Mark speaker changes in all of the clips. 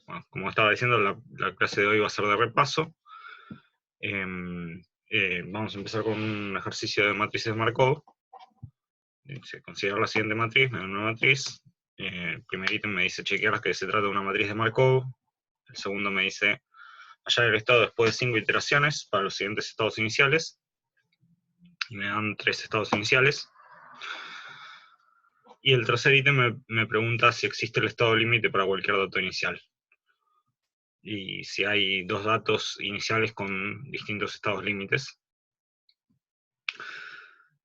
Speaker 1: Bueno, como estaba diciendo, la clase de hoy va a ser de repaso. Vamos a empezar con un ejercicio de matrices de Markov. Se considera la siguiente matriz, me da una matriz. El primer ítem me dice chequear que se trata de una matriz de Markov. El segundo me dice hallar el estado después de 5 iteraciones para los siguientes estados iniciales. Y me dan 3 estados iniciales. Y el tercer ítem me pregunta si existe el estado límite para cualquier dato inicial. Y si hay 2 datos iniciales con distintos estados límites.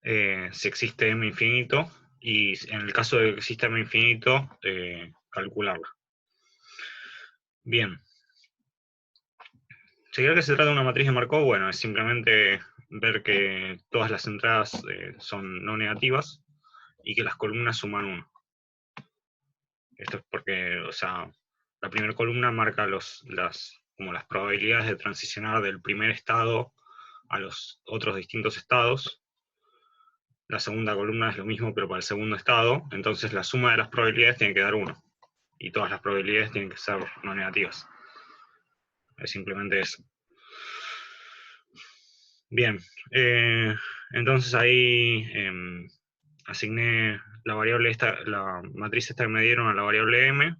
Speaker 1: Si existe m infinito, y en el caso de que exista m infinito, calcularla. Bien. Si creo que se trata de una matriz de Markov, bueno, es simplemente ver que todas las entradas son no negativas y que las columnas suman 1. Esto es porque, o sea, la primera columna marca como las probabilidades de transicionar del primer estado a los otros distintos estados. La segunda columna es lo mismo, pero para el segundo estado. Entonces la suma de las probabilidades tiene que dar 1. Y todas las probabilidades tienen que ser no negativas. Es simplemente eso. Bien. Entonces ahí asigné la variable esta, la matriz esta que me dieron a la variable m.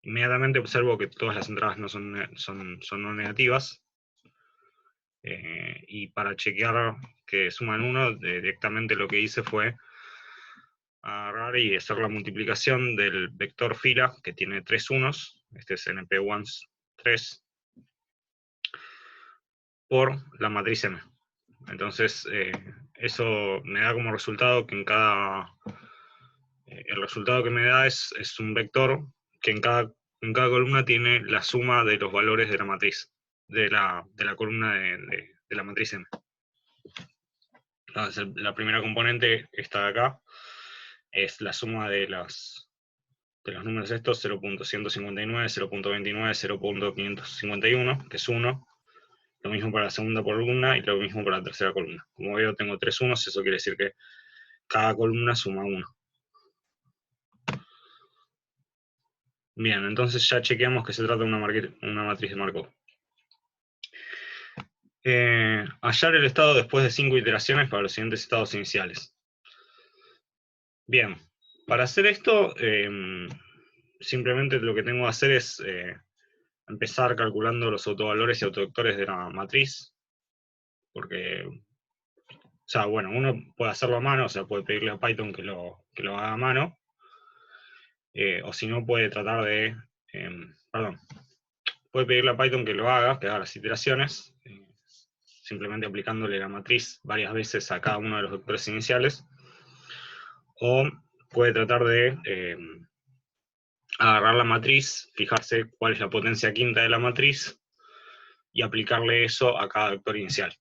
Speaker 1: Inmediatamente observo que todas las entradas no son no negativas. Y para chequear que suman 1, directamente lo que hice fue agarrar y hacer la multiplicación del vector fila, que tiene 3 unos, este es np1 3, por la matriz M. Entonces, eso me da como resultado que el resultado que me da es un vector que en cada columna tiene la suma de los valores de la matriz, de la columna de la matriz M. Entonces, la primera componente, esta de acá, es la suma de los números estos, 0.159, 0.29, 0.551, que es 1. Lo mismo para la segunda columna y lo mismo para la tercera columna. Como veo, tengo 3 unos, eso quiere decir que cada columna suma 1. Bien, entonces ya chequeamos que se trata de una matriz de Markov. Hallar el estado después de 5 iteraciones para los siguientes estados iniciales. Bien, para hacer esto, simplemente lo que tengo que hacer es empezar calculando los autovalores y autovectores de la matriz, porque, o sea, bueno, uno puede hacerlo a mano, o sea, puede pedirle a Python que lo haga a mano, o si no puede tratar de, puede pedirle a Python que lo haga, que haga las iteraciones, simplemente aplicándole la matriz varias veces a cada uno de los vectores iniciales, o puede tratar de agarrar la matriz, fijarse cuál es la potencia quinta de la matriz, y aplicarle eso a cada vector inicial.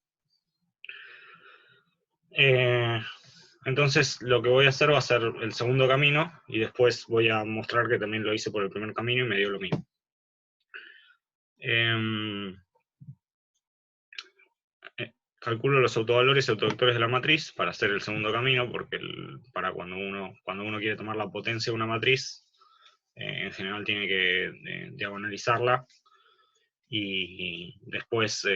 Speaker 1: Entonces lo que voy a hacer va a ser el segundo camino, y después voy a mostrar que también lo hice por el primer camino y me dio lo mismo. Calculo los autovalores y autovectores de la matriz para hacer el segundo camino, porque para cuando uno quiere tomar la potencia de una matriz, en general tiene que diagonalizarla y después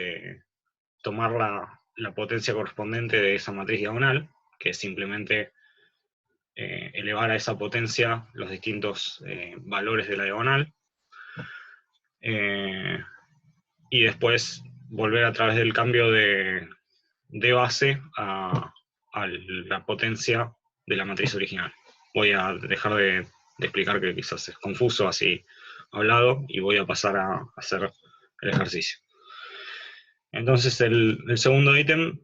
Speaker 1: tomar la potencia correspondiente de esa matriz diagonal, que es simplemente elevar a esa potencia los distintos valores de la diagonal, y después volver a través del cambio de base a la potencia de la matriz original. Voy a dejar de explicar, que quizás es confuso así hablado, y voy a pasar a hacer el ejercicio. Entonces el segundo ítem,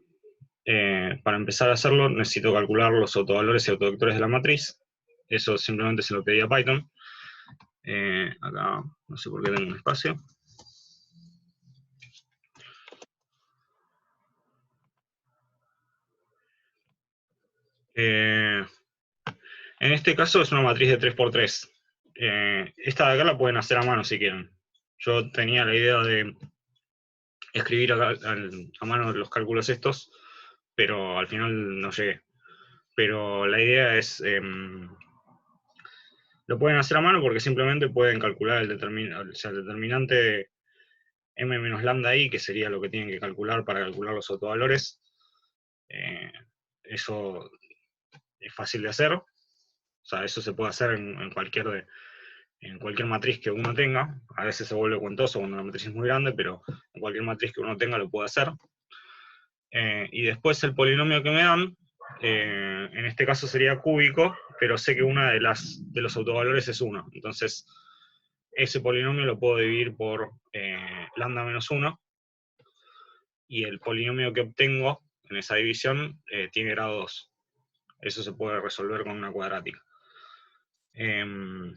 Speaker 1: para empezar a hacerlo, necesito calcular los autovalores y autovectores de la matriz. Eso simplemente se lo pedí a Python. Acá no sé por qué tengo un espacio. En este caso es una matriz de 3×3. Esta de acá la pueden hacer a mano si quieren. Yo tenía la idea de escribir a mano los cálculos estos, pero al final no llegué. Pero la idea es Lo pueden hacer a mano porque simplemente pueden calcular el determinante m menos lambda i, que sería lo que tienen que calcular para calcular los autovalores. Eso es fácil de hacer. O sea, eso se puede hacer en cualquier matriz que uno tenga. A veces se vuelve cuentoso cuando la matriz es muy grande, pero en cualquier matriz que uno tenga lo puede hacer. Y después el polinomio que me dan, en este caso sería cúbico, pero sé que una de los autovalores es 1. Entonces, ese polinomio lo puedo dividir por lambda menos 1, y el polinomio que obtengo en esa división tiene grado 2. Eso se puede resolver con una cuadrática. En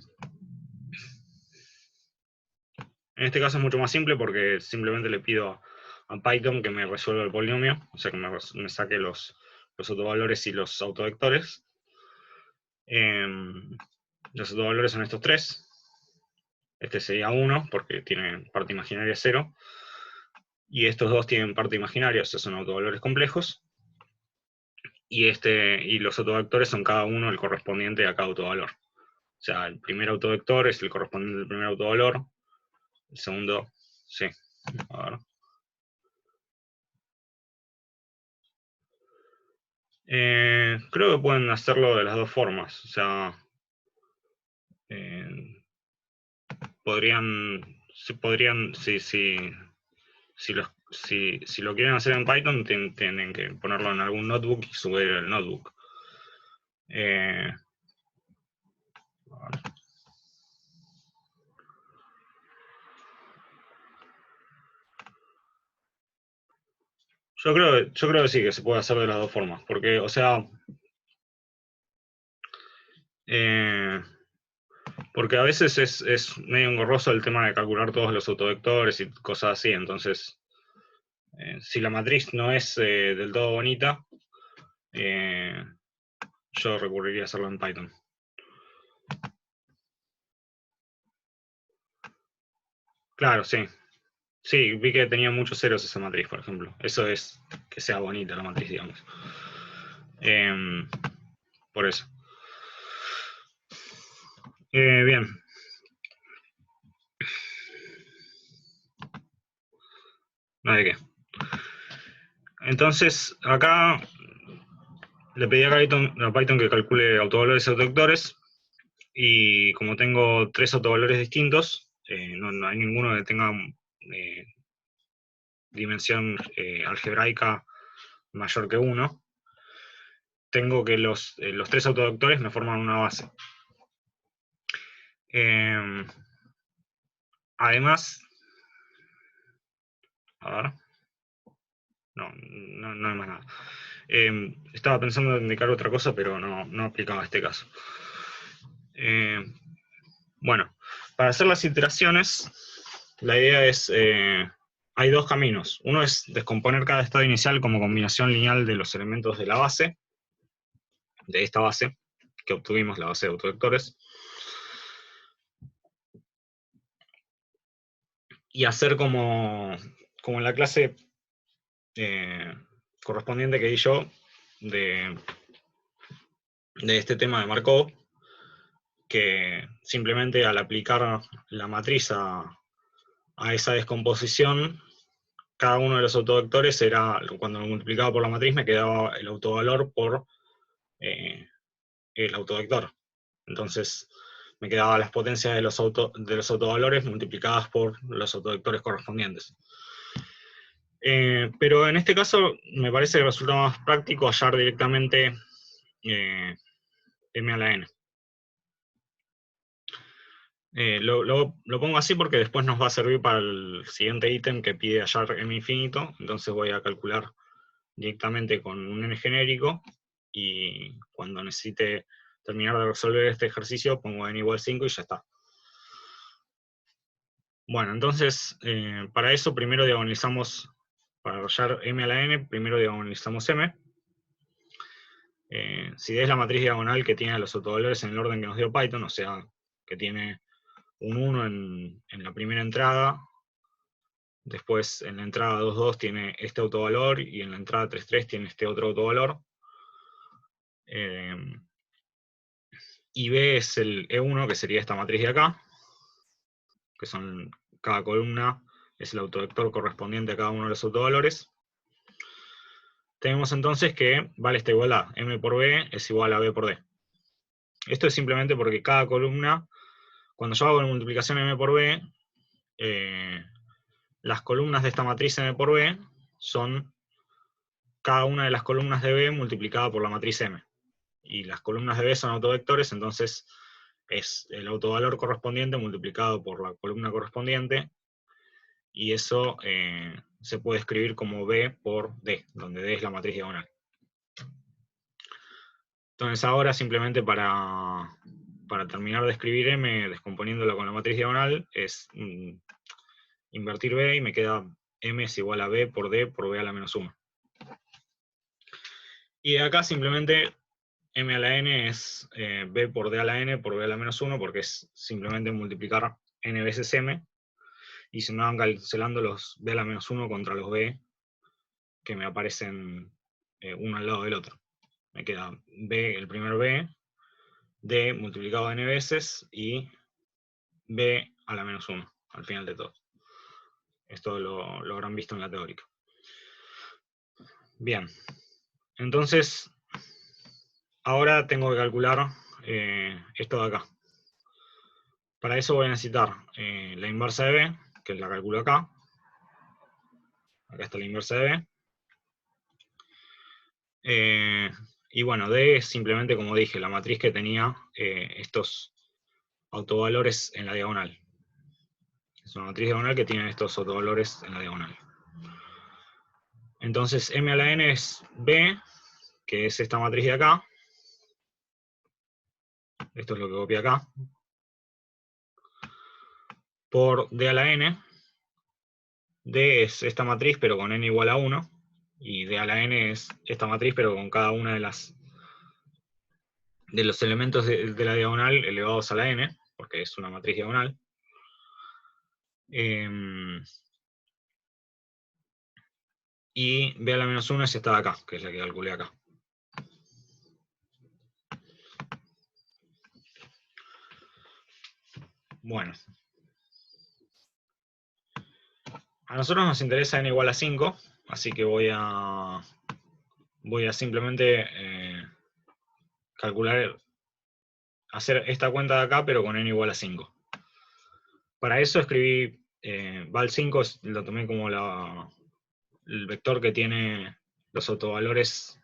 Speaker 1: este caso es mucho más simple porque simplemente le pido a Python que me resuelva el polinomio, o sea que me saque los autovalores y los autovectores. Los autovalores son estos tres. Este sería 1 porque tiene parte imaginaria 0. Y estos dos tienen parte imaginaria, o sea, son autovalores complejos. Y los autovectores son cada uno el correspondiente a cada autovalor. O sea, el primer autovector es el correspondiente al primer autovalor. El segundo, sí. A ver. Creo que pueden hacerlo de las dos formas. O sea, si lo quieren hacer en Python, tienen que ponerlo en algún notebook y subir el notebook. Yo creo que sí, que se puede hacer de las dos formas, porque, o sea, porque a veces es medio engorroso el tema de calcular todos los autovectores y cosas así, entonces, si la matriz no es del todo bonita, yo recurriría a hacerlo en Python. Claro, sí. Sí, vi que tenía muchos ceros esa matriz, por ejemplo. Eso es que sea bonita la matriz, digamos. Por eso. Bien. No hay de qué. Entonces, acá le pedí a Python que calcule autovalores y autovectores. Y como tengo tres autovalores distintos, no hay ninguno que tenga dimensión algebraica mayor que 1, tengo que los tres autovectores me forman una base. Además, a ver, no hay más nada. Estaba pensando en indicar otra cosa, pero no aplicaba a este caso. Bueno, para hacer las iteraciones, la idea es, hay dos caminos. Uno es descomponer cada estado inicial como combinación lineal de los elementos de la base, de esta base que obtuvimos, la base de autovectores, y hacer como en la clase correspondiente que di yo de este tema de Markov, que simplemente al aplicar la matriz a esa descomposición, cada uno de los autovectores era, cuando lo multiplicaba por la matriz, me quedaba el autovalor por el autovector. Entonces me quedaban las potencias de los autovalores multiplicadas por los autovectores correspondientes. Pero en este caso me parece que resulta más práctico hallar directamente m a la n. Lo pongo así porque después nos va a servir para el siguiente ítem que pide hallar m infinito, entonces voy a calcular directamente con un n genérico, y cuando necesite terminar de resolver este ejercicio pongo n igual 5 y ya está. Bueno, entonces para eso primero diagonalizamos, para hallar m a la n, primero diagonalizamos m. Si es la matriz diagonal que tiene los autovalores en el orden que nos dio Python, o sea, que tiene un 1 en la primera entrada, después en la entrada 2,2 tiene este autovalor, y en la entrada 3,3 tiene este otro autovalor. y B es el E1, que sería esta matriz de acá, que son cada columna es el autovector correspondiente a cada uno de los autovalores. Tenemos entonces que vale esta igualdad, M por B es igual a B por D. Esto es simplemente porque cada columna, cuando yo hago la multiplicación M por B, las columnas de esta matriz M por B son cada una de las columnas de B multiplicada por la matriz M. Y las columnas de B son autovectores, entonces es el autovalor correspondiente multiplicado por la columna correspondiente, y eso se puede escribir como B por D, donde D es la matriz diagonal. Entonces ahora simplemente para terminar de escribir M descomponiéndolo con la matriz diagonal es invertir B y me queda M es igual a B por D por B a la menos 1. Y de acá simplemente M a la N es B por D a la N por B a la menos 1, porque es simplemente multiplicar N veces M, y se me van cancelando los B a la menos 1 contra los B que me aparecen uno al lado del otro. Me queda B, el primer B, D multiplicado N veces, y B a la menos 1, al final de todo. Esto lo habrán visto en la teórica. Bien, entonces ahora tengo que calcular esto de acá. Para eso voy a necesitar la inversa de B, que la calculo acá. Acá está la inversa de B. Y bueno, D es simplemente, como dije, la matriz que tenía estos autovalores en la diagonal. Es una matriz diagonal que tiene estos autovalores en la diagonal. Entonces M a la N es B, que es esta matriz de acá. Esto es lo que copié acá. Por D a la N. D es esta matriz, pero con N igual a 1. Y D a la N es esta matriz, pero con cada una de los elementos de la diagonal elevados a la N, porque es una matriz diagonal. Y B a la menos 1 es esta de acá, que es la que calculé acá. Bueno. A nosotros nos interesa N igual a 5, así que voy a simplemente calcular, hacer esta cuenta de acá, pero con N igual a 5. Para eso escribí, val 5 lo tomé como el vector que tiene los autovalores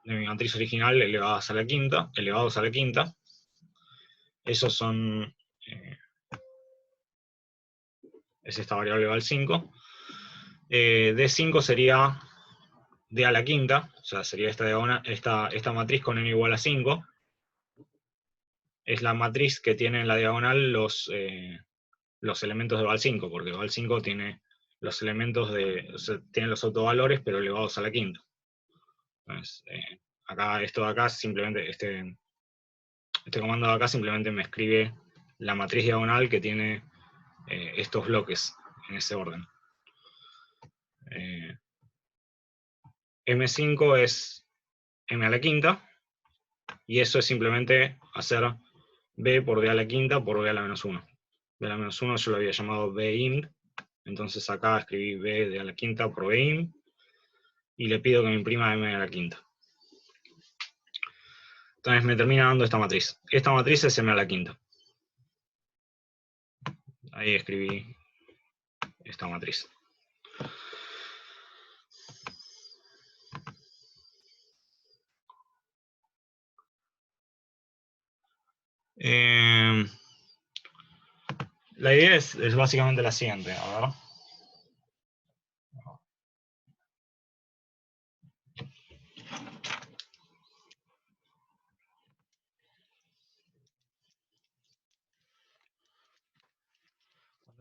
Speaker 1: de mi matriz original elevados a la quinta. Esos son, es esta variable val 5. D5 sería D a la quinta, o sea, sería esta matriz con N igual a 5. Es la matriz que tiene en la diagonal los elementos de val 5, porque val 5 tiene los elementos o sea, tiene los autovalores, pero elevados a la quinta. Entonces, acá, esto de acá, simplemente, este comando de acá simplemente me escribe la matriz diagonal que tiene estos bloques en ese orden. M5 es M a la quinta, y eso es simplemente hacer B por D a la quinta por B a la menos 1. B a la menos 1 yo lo había llamado Bim, entonces acá escribí B de a la quinta por Bim, y le pido que me imprima M a la quinta. Entonces me termina dando esta matriz. Esta matriz es M a la quinta. Ahí escribí esta matriz. La idea es básicamente la siguiente. A ver.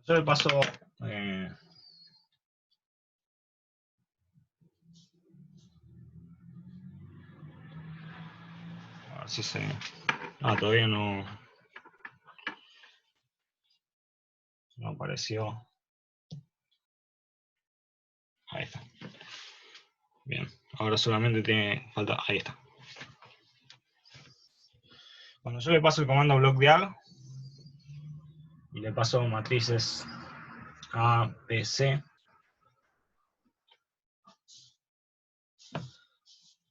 Speaker 1: Yo le paso a ver si se... todavía no apareció. Ahí está. Bien, ahora solamente tiene falta... Ahí está. Cuando yo le paso el comando blockdiag y le paso matrices A, B, C,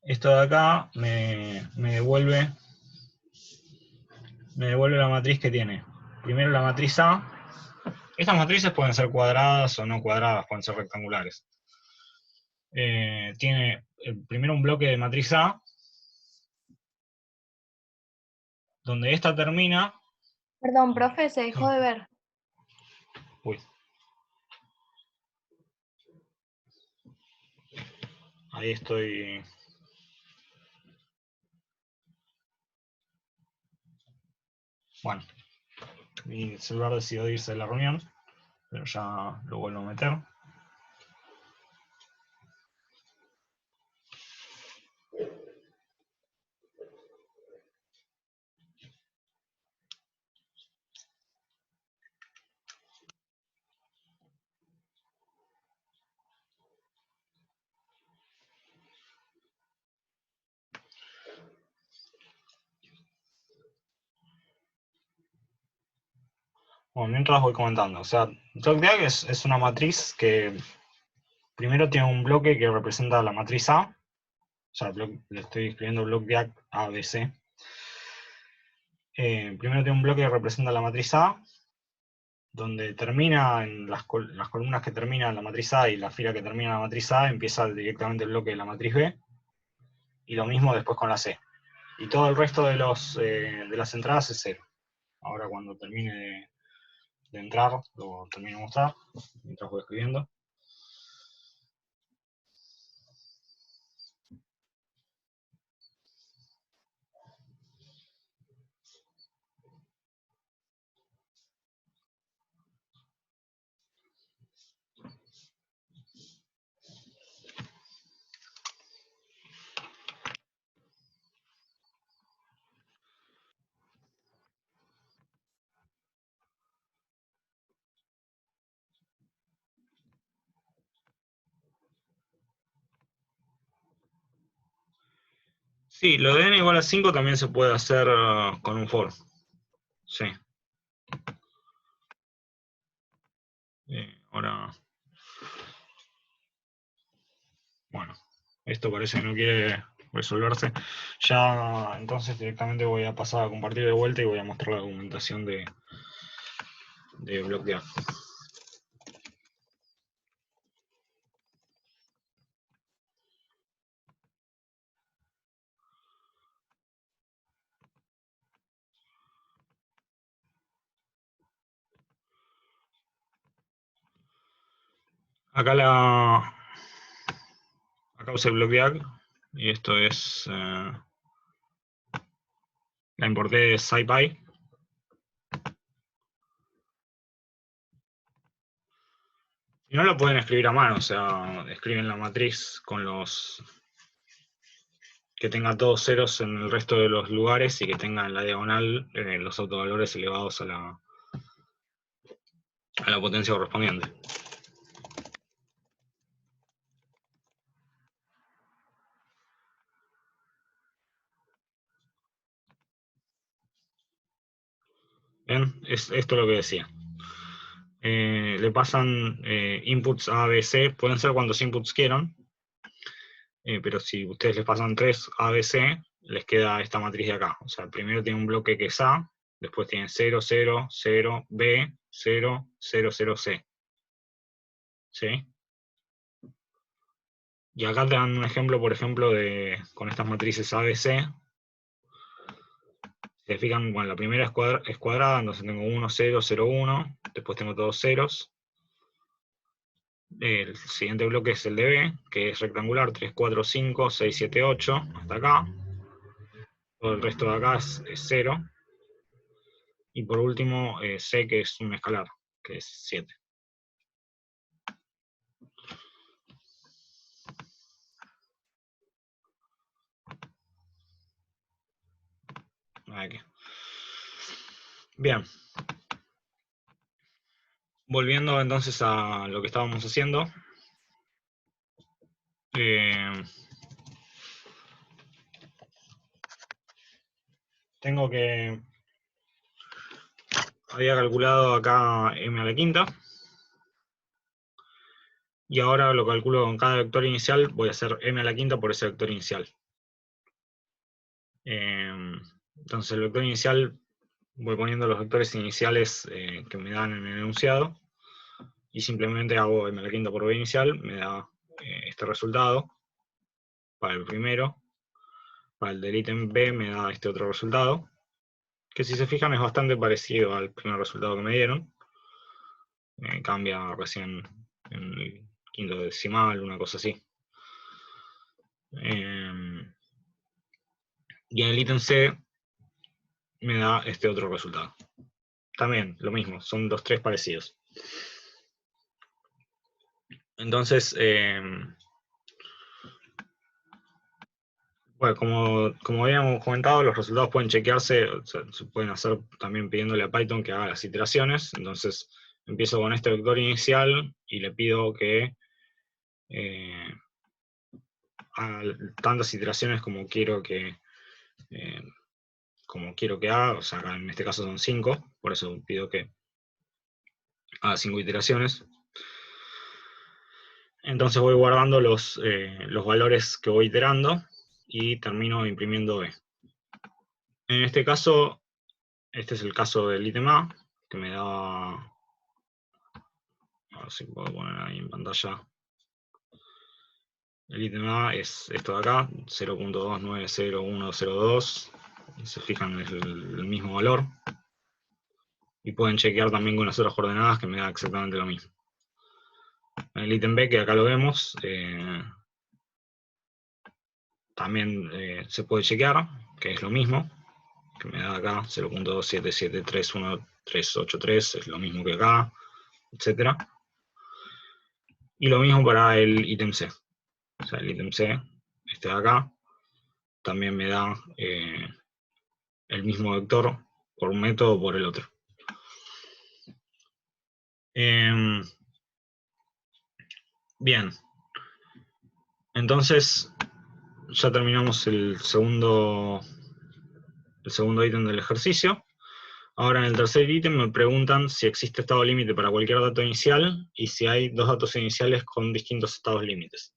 Speaker 1: esto de acá me devuelve la matriz que tiene. Primero la matriz A. Estas matrices pueden ser cuadradas o no cuadradas, pueden ser rectangulares. Tiene primero un bloque de matriz A, donde esta termina.
Speaker 2: Perdón, profe, se dejó de ver.
Speaker 1: Uy. Ahí estoy. Bueno, mi celular decidió irse de la reunión, pero ya lo vuelvo a meter. Bueno, mientras voy comentando. O sea, blockdiag es una matriz que primero tiene un bloque que representa la matriz A. O sea, le estoy escribiendo blockdiag ABC. Primero tiene un bloque que representa la matriz A, donde termina en las columnas que terminan la matriz A y la fila que termina la matriz A, empieza directamente el bloque de la matriz B. Y lo mismo después con la C. Y todo el resto de las entradas es 0. Ahora cuando termine de entrar, lo termino de mostrar, mientras voy escribiendo. Sí, lo de n igual a 5 también se puede hacer con un for. Sí. Ahora. Bueno, esto parece que no quiere resolverse. Ya entonces directamente voy a pasar a compartir de vuelta y voy a mostrar la documentación de blockdiag. Acá usé blockdiag y esto es la importé de SciPy. Si no lo pueden escribir a mano, o sea, escriben la matriz con los que tenga todos ceros en el resto de los lugares y que tenga en la diagonal los autovalores elevados a la potencia correspondiente. Bien, es esto lo que decía. Le pasan inputs A, B, C, pueden ser cuantos inputs quieran, pero si ustedes les pasan 3 A, B, C, les queda esta matriz de acá. O sea, primero tiene un bloque que es A, después tiene 0, 0, 0, B, 0, 0, 0, C. ¿Sí? Y acá te dan un ejemplo, por ejemplo, con estas matrices A, B, C. Si se fijan, bueno, la primera es cuadrada, entonces tengo 1, 0, 0, 1, después tengo todos ceros. El siguiente bloque es el de B, que es rectangular, 3, 4, 5, 6, 7, 8, hasta acá. Todo el resto de acá es 0. Y por último, C, que es un escalar, que es 7. Aquí. Bien. Volviendo entonces a lo que estábamos haciendo. tengo que... Había calculado acá m a la quinta. Y ahora lo calculo con cada vector inicial, voy a hacer m a la quinta por ese vector inicial. Entonces el vector inicial, voy poniendo los vectores iniciales que me dan en el enunciado, y simplemente hago m a la quinta por b inicial, me da este resultado para el primero. Para el del ítem B me da este otro resultado, que si se fijan es bastante parecido al primer resultado que me dieron. Cambia recién en el quinto decimal, una cosa así. Y en el ítem C me da este otro resultado. También lo mismo, son los tres parecidos. Entonces, bueno, como habíamos comentado, los resultados pueden chequearse, o sea, se pueden hacer también pidiéndole a Python que haga las iteraciones. Entonces, empiezo con este vector inicial y le pido que haga tantas iteraciones como quiero que haga. O sea, acá en este caso son 5, por eso pido que haga 5 iteraciones. Entonces voy guardando los valores que voy iterando y termino imprimiendo B. En este caso, este es el caso del ítem A, que me da... A ver si puedo poner ahí en pantalla. El ítem A es esto de acá, 0.290102. Se fijan, es el mismo valor. Y pueden chequear también con las otras coordenadas que me da exactamente lo mismo. El ítem B, que acá lo vemos, también se puede chequear, que es lo mismo, que me da acá 0.277318383, es lo mismo que acá, etc. Y lo mismo para el ítem C. O sea, el ítem C, este de acá, también me da el mismo vector por un método o por el otro. Bien. Entonces, ya terminamos el segundo ítem del ejercicio. Ahora en el tercer ítem me preguntan si existe estado límite para cualquier dato inicial y si hay dos datos iniciales con distintos estados límites.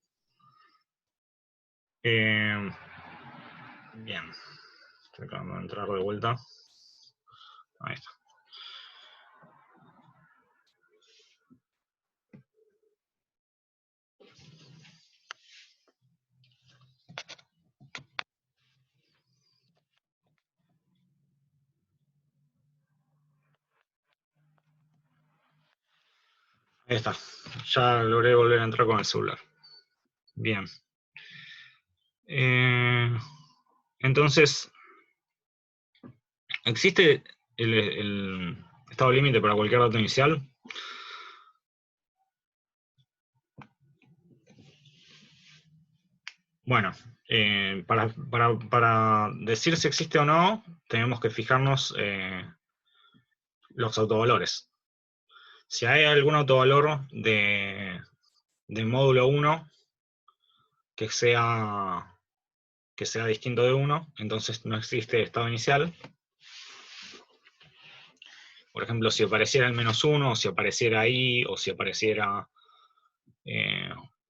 Speaker 1: Bien. Estoy acabando de entrar de vuelta. Ahí está. Ahí está. Ya logré volver a entrar con el celular. Bien. Entonces, ¿existe el estado límite para cualquier dato inicial? Bueno, para decir si existe o no, tenemos que fijarnos los autovalores. Si hay algún autovalor de módulo 1 que sea distinto de 1, entonces no existe estado inicial. Por ejemplo, si apareciera el -1, o si apareciera i, o si apareciera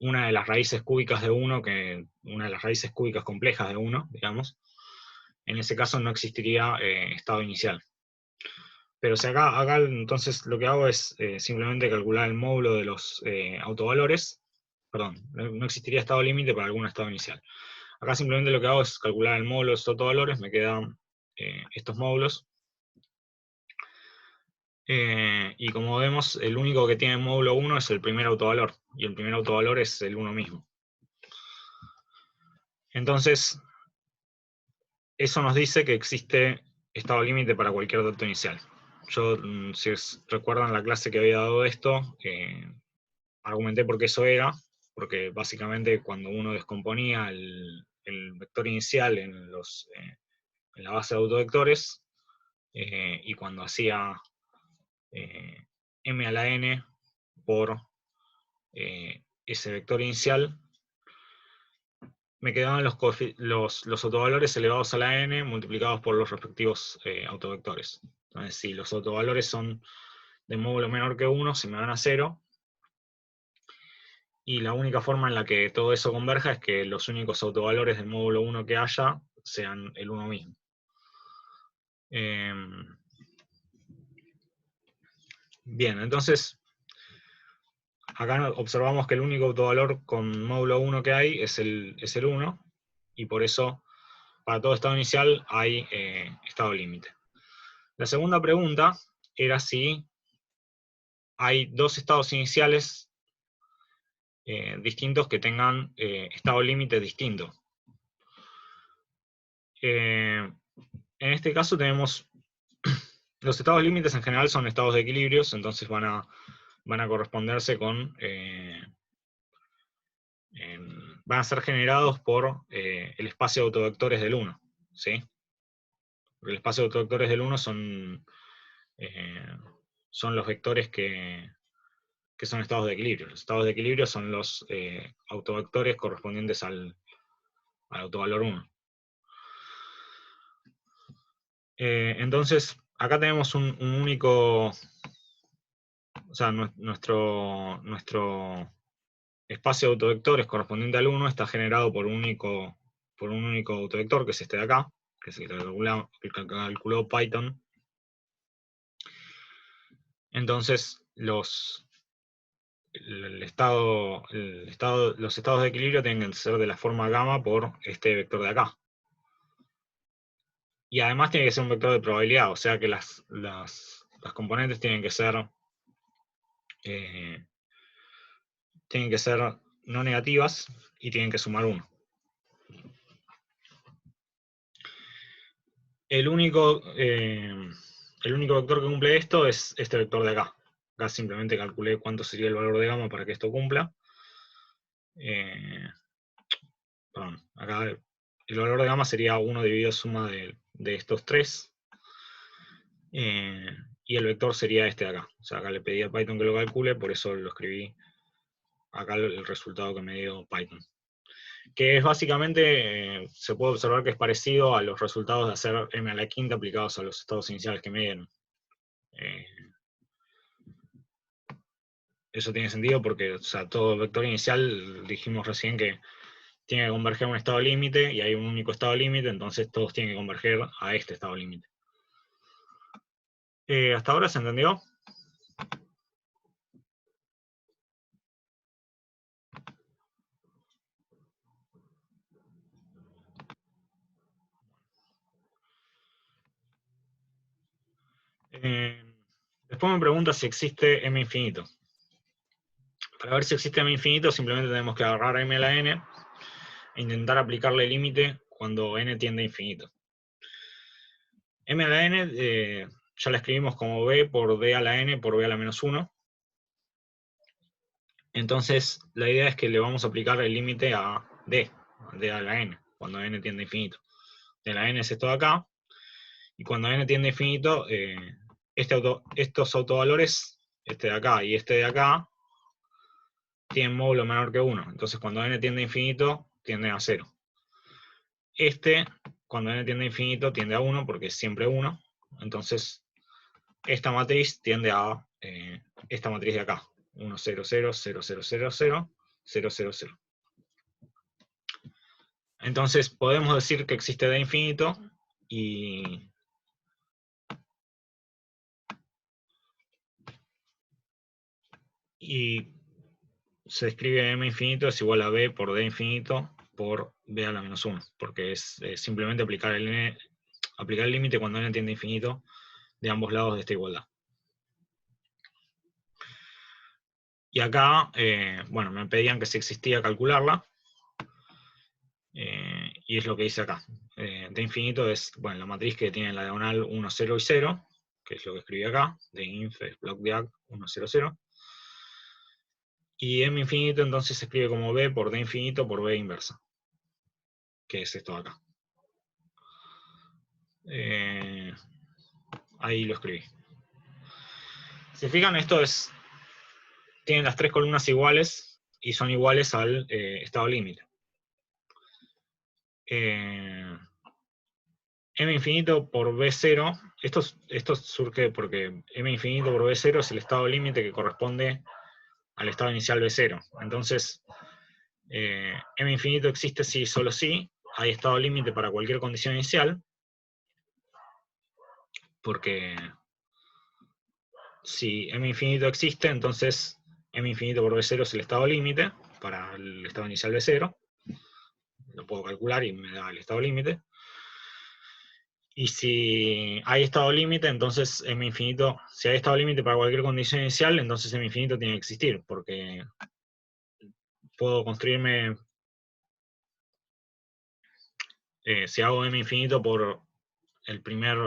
Speaker 1: una de las raíces cúbicas de 1, una de las raíces cúbicas complejas de 1, digamos, en ese caso no existiría estado inicial. Pero si acá entonces lo que hago es simplemente calcular el módulo de los autovalores. Perdón, no existiría estado límite para algún estado inicial. Acá simplemente lo que hago es calcular el módulo de los autovalores, me quedan estos módulos. Y como vemos, el único que tiene módulo 1 es el primer autovalor, y el primer autovalor es el 1 mismo. Entonces, eso nos dice que existe estado límite para cualquier dato inicial. Yo, si recuerdan la clase que había dado de esto, argumenté por qué eso era, porque básicamente cuando uno descomponía el vector inicial en la base de autovectores, y cuando hacía m a la n por ese vector inicial, me quedaban los autovalores elevados a la n multiplicados por los respectivos autovectores. Entonces, si los autovalores son de módulo menor que 1, se me van a 0. Y la única forma en la que todo eso converja es que los únicos autovalores del módulo 1 que haya sean el 1 mismo. Bien, entonces, acá observamos que el único autovalor con módulo 1 que hay es el 1, y por eso para todo estado inicial hay estado límite. La segunda pregunta era si hay dos estados iniciales distintos que tengan estado límite distinto. En este caso tenemos, los estados límites en general son estados de equilibrios, entonces van a corresponderse con, van a ser generados por el espacio de autovectores del 1, ¿sí? Porque el espacio de autovectores del 1 son los vectores que son estados de equilibrio. Los estados de equilibrio son los autovectores correspondientes al autovalor 1. Entonces, acá tenemos un único, o sea, nuestro espacio de autovectores correspondiente al 1 está generado por un único autovector, que es este de acá, que es el que calculó Python. Entonces, los estados de equilibrio tienen que ser de la forma gamma por este vector de acá. Y además tiene que ser un vector de probabilidad, o sea que las componentes tienen que ser no negativas y tienen que sumar 1. El único vector que cumple esto es este vector de acá. Acá simplemente calculé cuánto sería el valor de gamma para que esto cumpla. Perdón, acá el valor de gamma sería 1 dividido suma de estos tres. Y el vector sería este de acá. O sea, acá le pedí a Python que lo calcule, por eso lo escribí acá el resultado que me dio Python. Que es básicamente, se puede observar que es parecido a los resultados de hacer m a la quinta aplicados a los estados iniciales que me dieron. Eso tiene sentido porque, o sea, todo vector inicial, dijimos recién que tiene que converger a un estado límite, y hay un único estado límite, entonces todos tienen que converger a este estado límite. ¿Hasta ahora se entendió? Después me pregunta si existe m infinito. Para ver si existe m infinito, simplemente tenemos que agarrar m a la n e intentar aplicarle límite cuando n tiende a infinito. M a la n ya la escribimos como b por d a la n por b a la menos 1. Entonces, la idea es que le vamos a aplicar el límite a d a la n, cuando n tiende a infinito. De la n es esto de acá, y cuando n tiende a infinito, estos autovalores, este de acá y este de acá, tienen módulo menor que 1. Entonces, cuando n tiende a infinito, tiende a 0. Cuando n tiende a infinito, tiende a 1, porque es siempre 1. Entonces, esta matriz tiende a esta matriz de acá. 1, 0, 0, 0, 0, 0, 0, 0, 0, 0. Entonces, podemos decir que existe d infinito, y se escribe m infinito es igual a b por d infinito por b a la menos 1, porque es simplemente aplicar el límite cuando n tiende a infinito de ambos lados de esta igualdad. Y acá, bueno, me pedían que si existía calcularla, y es lo que hice acá. D infinito es, bueno, la matriz que tiene en la diagonal 1, 0 y 0, que es lo que escribí acá, de inf es block diag 1, 0, 0. Y m infinito entonces se escribe como b por d infinito por b inversa, que es esto de acá. Ahí lo escribí. Si fijan, tienen las tres columnas iguales y son iguales al estado límite. m infinito por b0, esto surge porque m infinito por b0 es el estado límite que corresponde al estado inicial b0. Entonces, m infinito existe si y solo si hay estado límite para cualquier condición inicial, porque si m infinito existe, entonces m infinito por b0 es el estado límite para el estado inicial b0. Lo puedo calcular y me da el estado límite. Y si hay estado límite, entonces m infinito, si hay estado límite para cualquier condición inicial, entonces m infinito tiene que existir, porque puedo construirme, si hago m infinito por el primer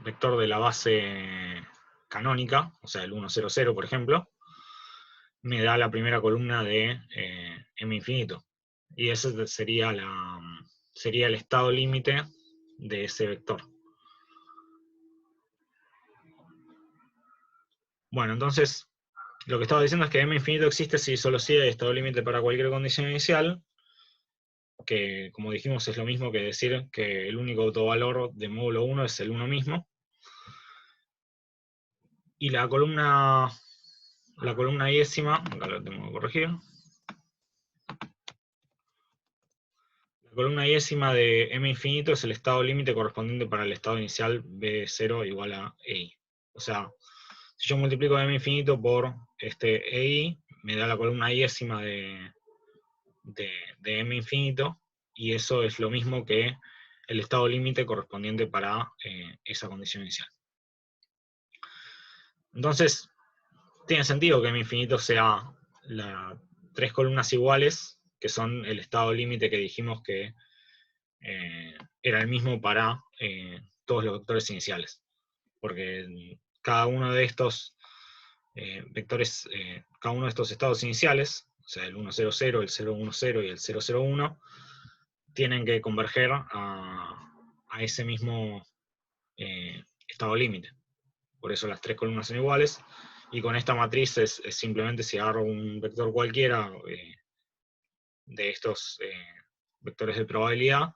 Speaker 1: vector de la base canónica, o sea, el 1, 0, 0, por ejemplo, me da la primera columna de m infinito. Y ese sería el estado límite de ese vector. Bueno, entonces, lo que estaba diciendo es que m infinito existe si solo si hay estado límite para cualquier condición inicial, que como dijimos es lo mismo que decir que el único autovalor de módulo 1 es el 1 mismo. Y la columna décima, acá lo tengo que corregir. La columna décima de m infinito es el estado límite correspondiente para el estado inicial b0 igual a EI. O sea, si yo multiplico m infinito por este EI, me da la columna décima de m infinito, y eso es lo mismo que el estado límite correspondiente para esa condición inicial. Entonces, tiene sentido que m infinito sea las tres columnas iguales, que son el estado límite que dijimos que era el mismo para todos los vectores iniciales. Porque cada uno de estos vectores, cada uno de estos estados iniciales, o sea, el 1, 0, 0, el 0, 1, 0 y el 0, 0, 1, tienen que converger a ese mismo estado límite. Por eso las tres columnas son iguales. Y con esta matriz es simplemente si agarro un vector cualquiera de estos vectores de probabilidad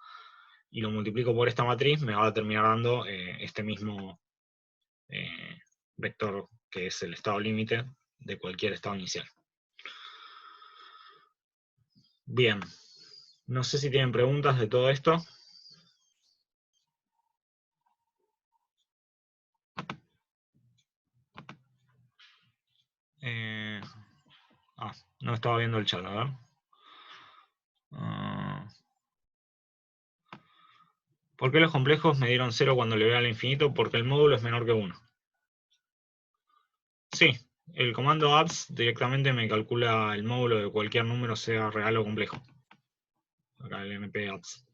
Speaker 1: y lo multiplico por esta matriz, me va a terminar dando este mismo vector que es el estado límite de cualquier estado inicial. Bien, no sé si tienen preguntas de todo esto. No estaba viendo el chat, a ver. ¿Por qué los complejos me dieron 0 cuando le veo al infinito? Porque el módulo es menor que 1. Sí, el comando abs directamente me calcula el módulo de cualquier número, sea real o complejo. Acá el mp abs.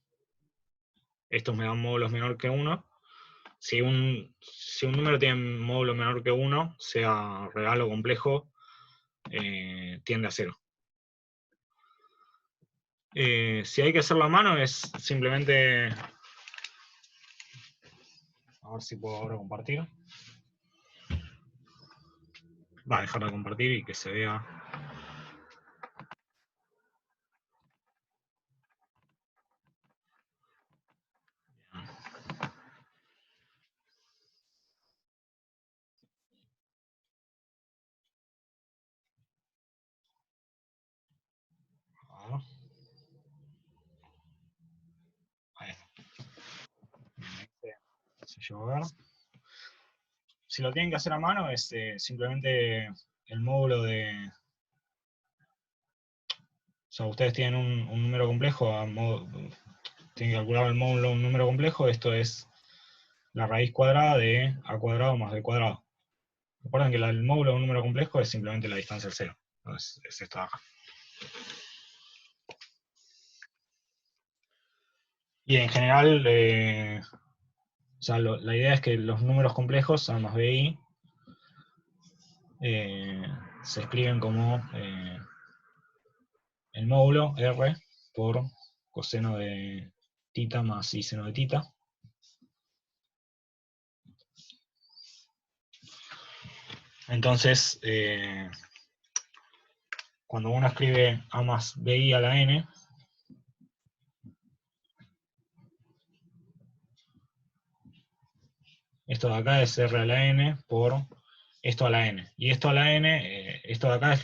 Speaker 1: Estos me dan módulos menor que 1. Si un número tiene módulo menor que 1, sea real o complejo, tiende a 0. Si hay que hacerlo a mano es simplemente... A ver si puedo ahora compartir. Va a dejar de compartir y que se vea. Ahí está. Se llegó a ver. Si lo tienen que hacer a mano es simplemente el módulo de... O sea, ustedes tienen un número complejo, tienen que calcular el módulo de un número complejo, esto es la raíz cuadrada de a cuadrado más b cuadrado. Recuerden que el módulo de un número complejo es simplemente la distancia al cero. Entonces, es esta acá. Y en general, o sea, la idea es que los números complejos, A más BI, se escriben como el módulo R por coseno de tita más i seno de tita. Entonces, cuando uno escribe a más bi a la n, esto de acá es r a la n por esto a la n. Y esto a la n, esto de acá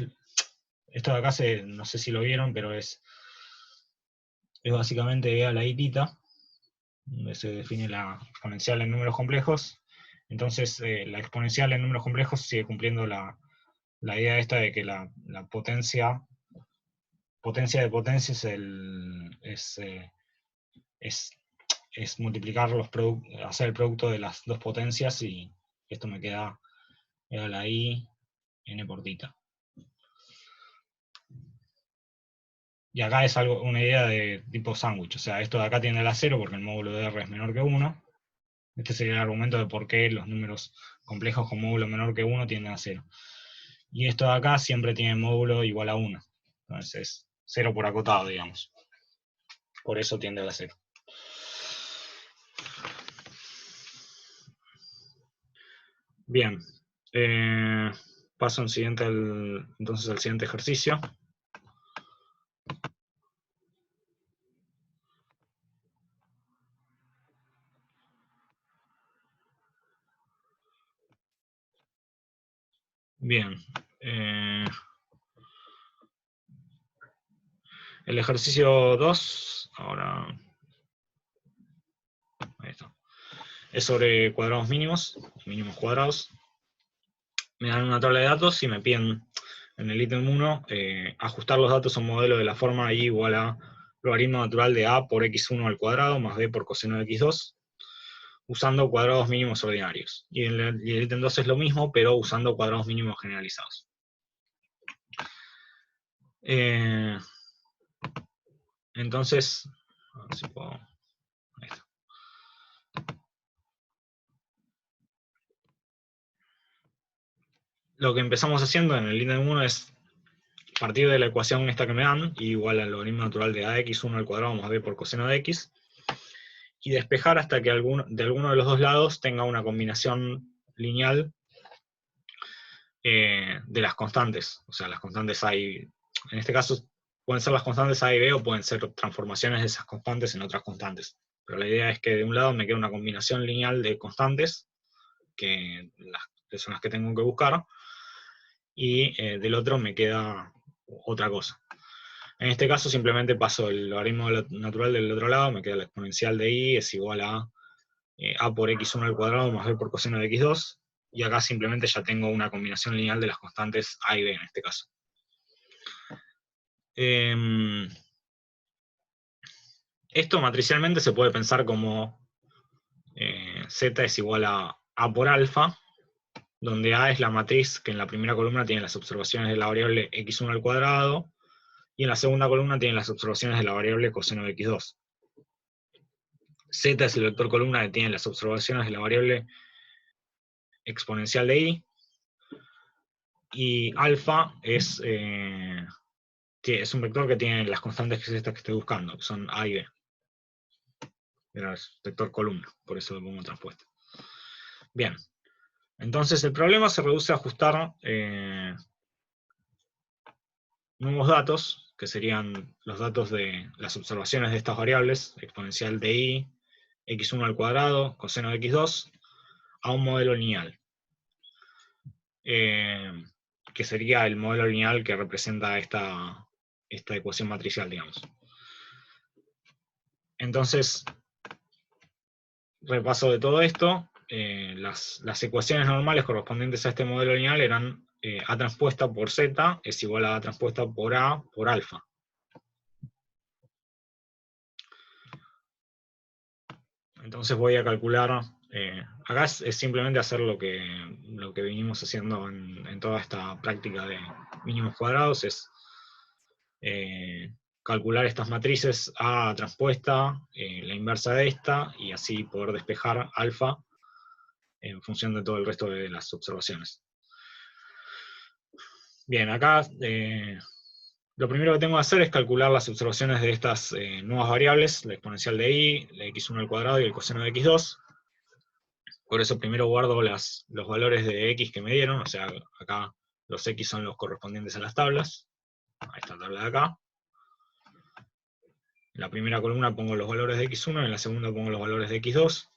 Speaker 1: no sé si lo vieron, pero es básicamente e a la i tita, donde se define la exponencial en números complejos. Entonces la exponencial en números complejos sigue cumpliendo la idea esta de que la potencia de potencia es multiplicar hacer el producto de las dos potencias, y esto me queda e a la i n por tita. Y acá es una idea de tipo sándwich, o sea, esto de acá tiende a la 0 porque el módulo de r es menor que 1. Este sería el argumento de por qué los números complejos con módulo menor que 1 tienden a 0. Y esto de acá siempre tiene módulo igual a 1. Entonces es 0 por acotado, digamos. Por eso tiende a la 0. Bien. Paso entonces al siguiente ejercicio. Bien. El ejercicio 2, ahora, ahí está, es sobre cuadrados mínimos cuadrados. Me dan una tabla de datos y me piden en el ítem 1 ajustar los datos a un modelo de la forma y igual a logaritmo natural de a por x1 al cuadrado más b por coseno de x2, usando cuadrados mínimos ordinarios. Y el ítem 2 es lo mismo, pero usando cuadrados mínimos generalizados. Entonces, a ver si puedo... Ahí está. Lo que empezamos haciendo en el ítem 1 es partir de la ecuación esta que me dan, igual al logaritmo natural de ax1 al cuadrado más b por coseno de x, y despejar hasta que de alguno de los dos lados tenga una combinación lineal de las constantes. O sea, las constantes A y... En este caso pueden ser las constantes A y B, o pueden ser transformaciones de esas constantes en otras constantes. Pero la idea es que de un lado me quede una combinación lineal de constantes, que son las que tengo que buscar, y del otro me queda otra cosa. En este caso simplemente paso el logaritmo natural del otro lado, me queda la exponencial de i es igual a por x1 al cuadrado más b por coseno de x2, y acá simplemente ya tengo una combinación lineal de las constantes a y b en este caso. Esto matricialmente se puede pensar como z es igual a por alfa, donde a es la matriz que en la primera columna tiene las observaciones de la variable x1 al cuadrado, y en la segunda columna tiene las observaciones de la variable coseno de x2. Z es el vector columna que tiene las observaciones de la variable exponencial de i, y alfa es un vector que tiene las constantes que es esta que estoy buscando, que son a y b. Era el vector columna, por eso lo pongo transpuesto. Bien, entonces el problema se reduce a ajustar nuevos datos, que serían los datos de las observaciones de estas variables, exponencial de i, x1 al cuadrado, coseno de x2, a un modelo lineal. Que sería el modelo lineal que representa esta ecuación matricial, digamos. Entonces, repaso de todo esto, las ecuaciones normales correspondientes a este modelo lineal eran a transpuesta por z es igual a transpuesta por a por alfa. Entonces voy a calcular, acá es simplemente hacer lo que vinimos haciendo en toda esta práctica de mínimos cuadrados, es calcular estas matrices A transpuesta, la inversa de esta, y así poder despejar alfa en función de todo el resto de las observaciones. Bien, acá lo primero que tengo que hacer es calcular las observaciones de estas nuevas variables, la exponencial de i, la x1 al cuadrado y el coseno de x2. Por eso primero guardo los valores de x que me dieron, o sea, acá los x son los correspondientes a las tablas. a esta tabla de acá. En la primera columna pongo los valores de x1, en la segunda pongo los valores de x2.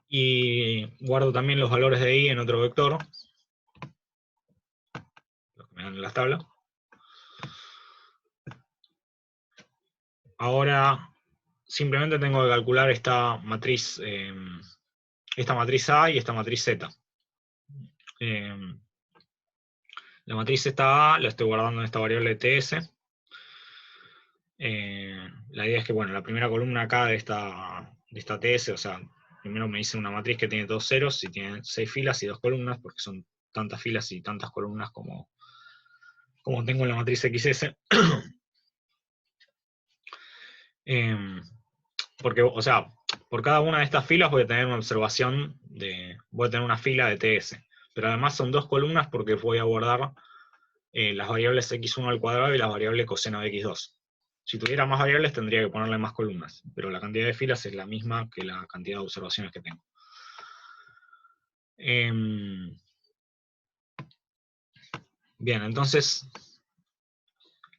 Speaker 1: Y guardo también los valores de y en otro vector, los que me dan en la tabla. Ahora simplemente tengo que calcular esta matriz A y esta matriz Z. La matriz A la estoy guardando en esta variable TS. La idea es que, bueno, la primera columna acá de esta TS, o sea, primero me dice una matriz que tiene 2 ceros y tiene 6 filas y 2 columnas, porque son tantas filas y tantas columnas como tengo en la matriz XS. Porque, o sea, por cada una de estas filas voy a tener una observación voy a tener una fila de TS. Pero además son 2 columnas porque voy a guardar las variables x1 al cuadrado y la variable coseno de x2. Si tuviera más variables tendría que ponerle más columnas, pero la cantidad de filas es la misma que la cantidad de observaciones que tengo. Bien, entonces,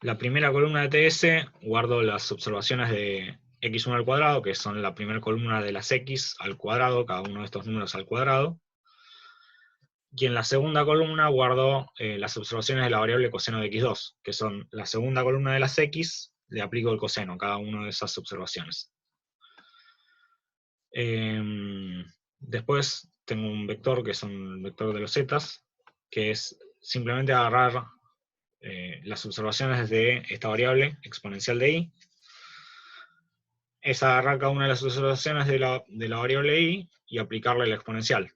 Speaker 1: la primera columna de TS, guardo las observaciones de x1 al cuadrado, que son la primera columna de las x al cuadrado, cada uno de estos números al cuadrado. Y en la segunda columna guardo las observaciones de la variable coseno de x2, que son la segunda columna de las x, le aplico el coseno a cada una de esas observaciones. Después tengo un vector, que es un vector de los zetas, que es simplemente agarrar las observaciones de esta variable exponencial de y, es agarrar cada una de las observaciones de la variable y aplicarle la exponencial.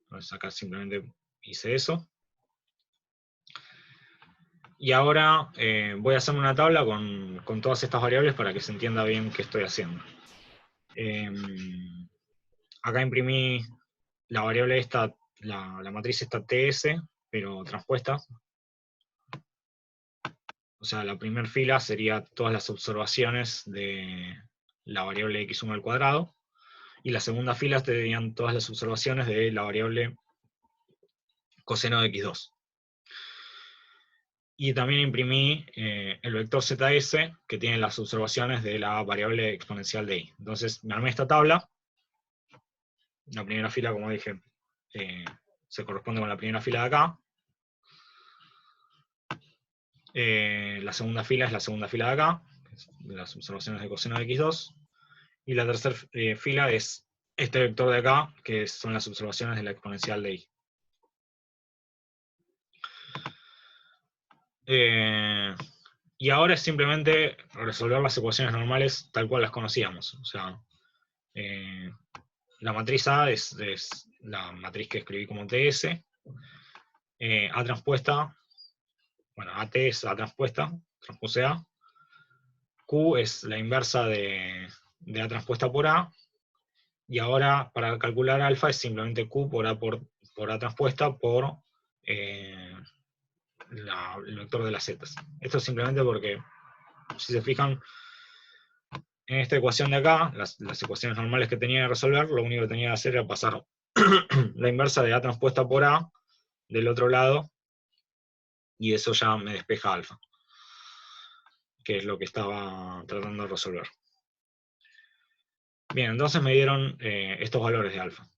Speaker 1: Entonces acá simplemente hice eso. Y ahora voy a hacer una tabla con todas estas variables para que se entienda bien qué estoy haciendo. Acá imprimí la variable esta, la matriz esta TS, pero transpuesta. O sea, la primera fila sería todas las observaciones de la variable x1 al cuadrado, y la segunda fila serían todas las observaciones de la variable coseno de x2. Y también imprimí el vector ZS, que tiene las observaciones de la variable exponencial de y. Entonces me armé esta tabla. La primera fila, como dije, se corresponde con la primera fila de acá. La segunda fila es la segunda fila de acá, las observaciones de coseno de x2. Y la tercera fila es este vector de acá, que son las observaciones de la exponencial de y. Y ahora es simplemente resolver las ecuaciones normales tal cual las conocíamos. O sea, la matriz A es la matriz que escribí como TS. A transpuesta, bueno, AT es A transpuesta, transpuse A. Q es la inversa de A transpuesta por A. Y ahora, para calcular alfa, es simplemente Q por A transpuesta por el vector de las zetas. Esto es simplemente porque, si se fijan, en esta ecuación de acá, las ecuaciones normales que tenía que resolver, lo único que tenía que hacer era pasar la inversa de A transpuesta por A del otro lado, y eso ya me despeja alfa, que es lo que estaba tratando de resolver. Bien, entonces me dieron estos valores de alfa.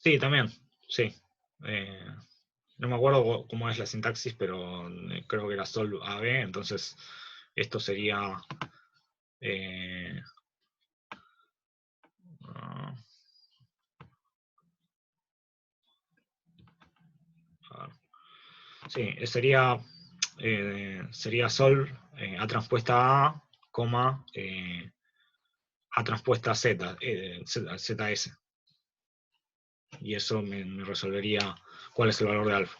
Speaker 1: Sí, también, sí. No me acuerdo cómo es la sintaxis, pero creo que era sol AB, entonces esto sería... sí, sería sol A transpuesta A, coma A transpuesta Z, ZS. Y eso me resolvería cuál es el valor de alfa.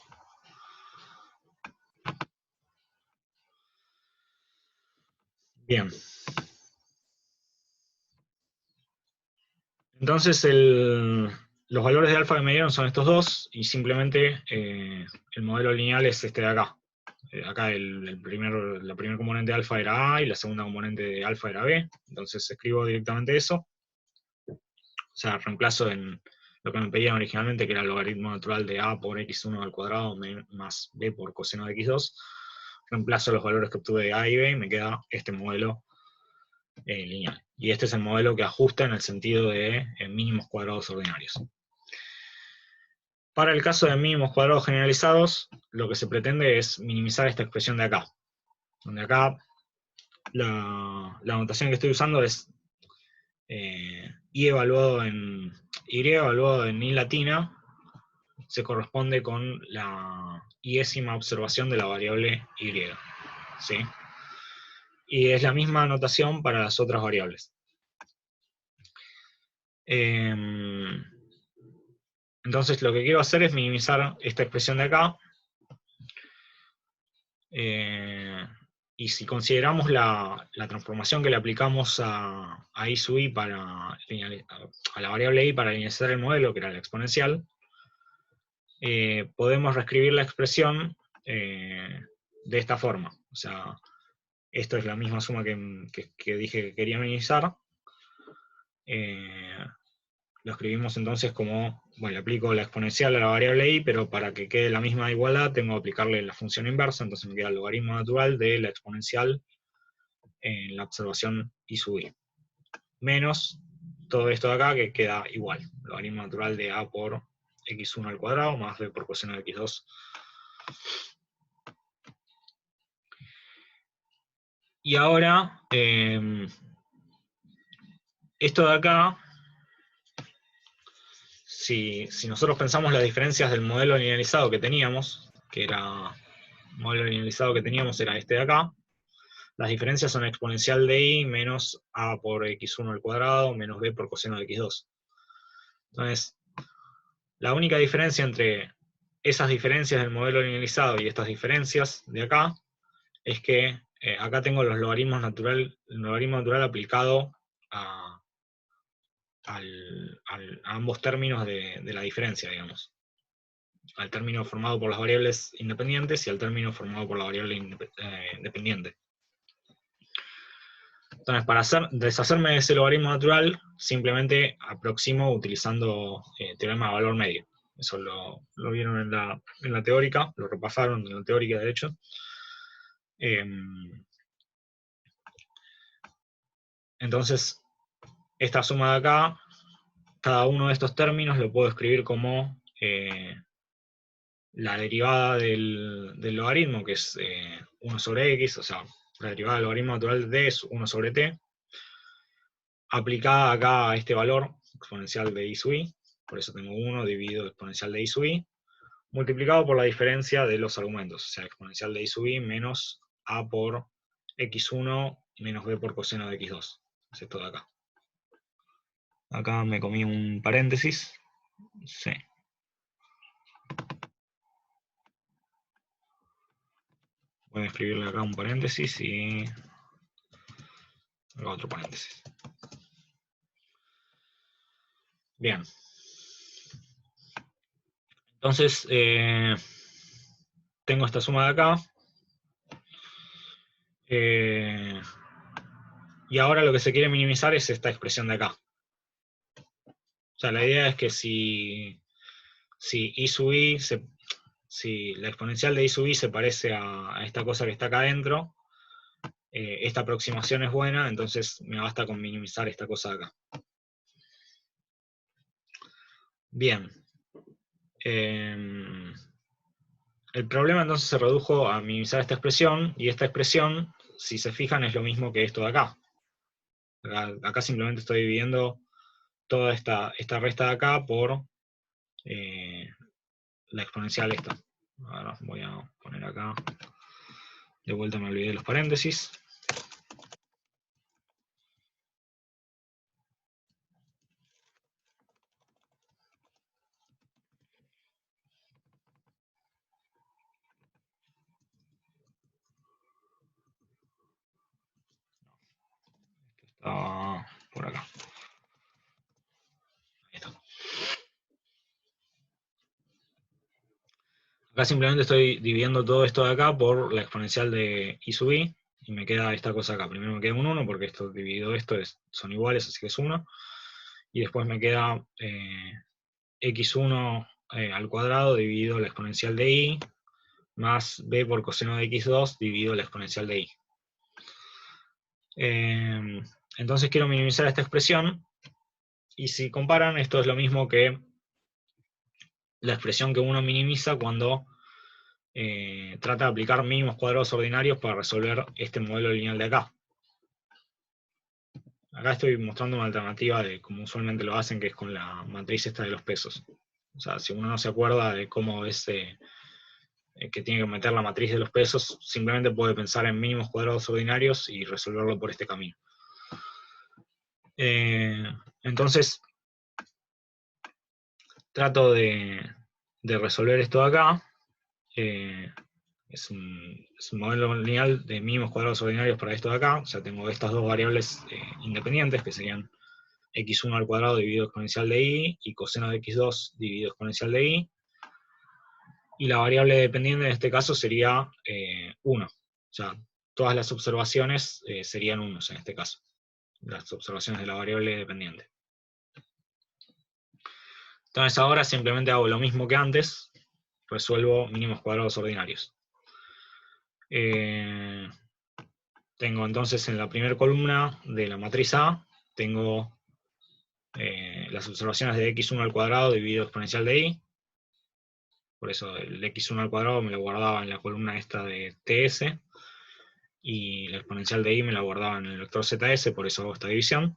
Speaker 1: Bien. Entonces los valores de alfa que me dieron son estos dos, y simplemente el modelo lineal es este de acá. Acá la primera componente de alfa era A y la segunda componente de alfa era B. Entonces escribo directamente eso. sea, reemplazo en lo que me pedían originalmente, que era el logaritmo natural de a por x1 al cuadrado más b por coseno de x2, reemplazo los valores que obtuve de a y b y me queda este modelo lineal. Y este es el modelo que ajusta en el sentido de mínimos cuadrados ordinarios. Para el caso de mínimos cuadrados generalizados, lo que se pretende es minimizar esta expresión de acá. Donde acá la notación que estoy usando es y evaluado en y latina, se corresponde con la iésima observación de la variable y. ¿Sí? Y es la misma notación para las otras variables. Entonces lo que quiero hacer es minimizar esta expresión de acá. Y si consideramos la transformación que le aplicamos a I sub i a la variable i para linealizar el modelo, que era la exponencial, podemos reescribir la expresión de esta forma. O sea, esto es la misma suma que dije que quería minimizar. Lo escribimos entonces como, bueno, le aplico la exponencial a la variable i, pero para que quede la misma igualdad tengo que aplicarle la función inversa, entonces me queda el logaritmo natural de la exponencial en la observación i sub i. Menos todo esto de acá que queda igual, logaritmo natural de a por x1 al cuadrado más b por coseno de x2. Y ahora, esto de acá, si nosotros pensamos las diferencias del modelo linealizado que teníamos, el modelo linealizado que teníamos era este de acá, las diferencias son exponencial de i menos a por x1 al cuadrado menos b por coseno de x2. Entonces, la única diferencia entre esas diferencias del modelo linealizado y estas diferencias de acá es que acá tengo el logaritmo natural aplicado a ambos términos de la diferencia, digamos. Al término formado por las variables independientes y al término formado por la variable dependiente. Entonces, para deshacerme de ese logaritmo natural, simplemente aproximo utilizando teorema de valor medio. Eso lo vieron en la teórica, lo repasaron en la teórica, de hecho. Entonces, esta suma de acá, cada uno de estos términos lo puedo escribir como la derivada del logaritmo, que es 1 sobre x, o sea, la derivada del logaritmo natural de d es 1 sobre t, aplicada acá a este valor exponencial de i sub i, por eso tengo 1 dividido exponencial de i sub i, multiplicado por la diferencia de los argumentos, o sea, exponencial de i sub i menos a por x1 menos b por coseno de x2. Es esto de acá. Acá me comí un paréntesis. Sí. Voy a escribirle acá un paréntesis y acá otro paréntesis. Bien. Entonces, tengo esta suma de acá. Y ahora lo que se quiere minimizar es esta expresión de acá. O sea, la idea es que si i sub i, si la exponencial de i sub i se parece a esta cosa que está acá adentro, esta aproximación es buena, entonces me basta con minimizar esta cosa de acá. Bien. El problema entonces se redujo a minimizar esta expresión, y esta expresión, si se fijan, es lo mismo que esto de acá. Acá simplemente estoy dividiendo toda esta resta de acá por la exponencial esta. Ahora voy a poner acá, de vuelta me olvidé de los paréntesis. Está por acá. Ahí está. Acá simplemente estoy dividiendo todo esto de acá por la exponencial de i sub i, y me queda esta cosa acá. Primero me queda un 1, porque esto dividido esto son iguales, así que es 1. y después me queda x1 al cuadrado dividido la exponencial de y, más b por coseno de x2 dividido la exponencial de y. Entonces quiero minimizar esta expresión, y si comparan, esto es lo mismo que la expresión que uno minimiza cuando trata de aplicar mínimos cuadrados ordinarios para resolver este modelo lineal de acá. Acá estoy mostrando una alternativa de como usualmente lo hacen, que es con la matriz esta de los pesos. O sea, si uno no se acuerda de cómo es que tiene que meter la matriz de los pesos, simplemente puede pensar en mínimos cuadrados ordinarios y resolverlo por este camino. Entonces, trato de resolver esto de acá. Es un modelo lineal de mínimos cuadrados ordinarios para esto de acá. O sea, tengo estas dos variables independientes, que serían x1 al cuadrado dividido exponencial de y, y coseno de x2 dividido exponencial de y. Y la variable dependiente en este caso sería 1. O sea, todas las observaciones serían 1 en este caso. Las observaciones de la variable dependiente. Entonces ahora simplemente hago lo mismo que antes, resuelvo mínimos cuadrados ordinarios. Tengo entonces en la primera columna de la matriz A, tengo las observaciones de x1 al cuadrado dividido exponencial de y. Por eso el x1 al cuadrado me lo guardaba en la columna esta de ts, y la exponencial de y me la guardaba en el vector zs, por eso hago esta división.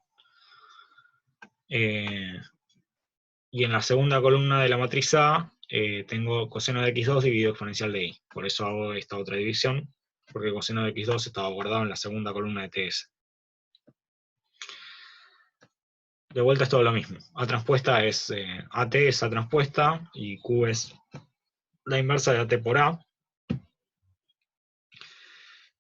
Speaker 1: Y en la segunda columna de la matriz A tengo coseno de x2 dividido exponencial de y. Por eso hago esta otra división, porque coseno de x2 estaba guardado en la segunda columna de ts. De vuelta es todo lo mismo. A transpuesta es AT es A transpuesta, y Q es la inversa de AT por A.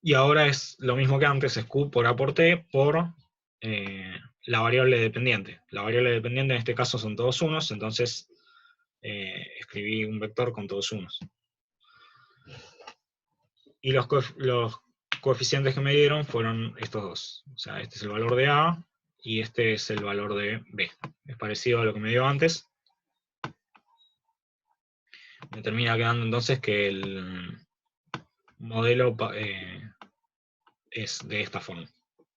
Speaker 1: Y ahora es lo mismo que antes, es Q por A por T por la variable dependiente. La variable dependiente en este caso son todos unos, entonces escribí un vector con todos unos. Y los coeficientes que me dieron fueron estos dos. O sea, este es el valor de A y este es el valor de B. Es parecido a lo que me dio antes. Me termina quedando entonces que el modelo es de esta forma.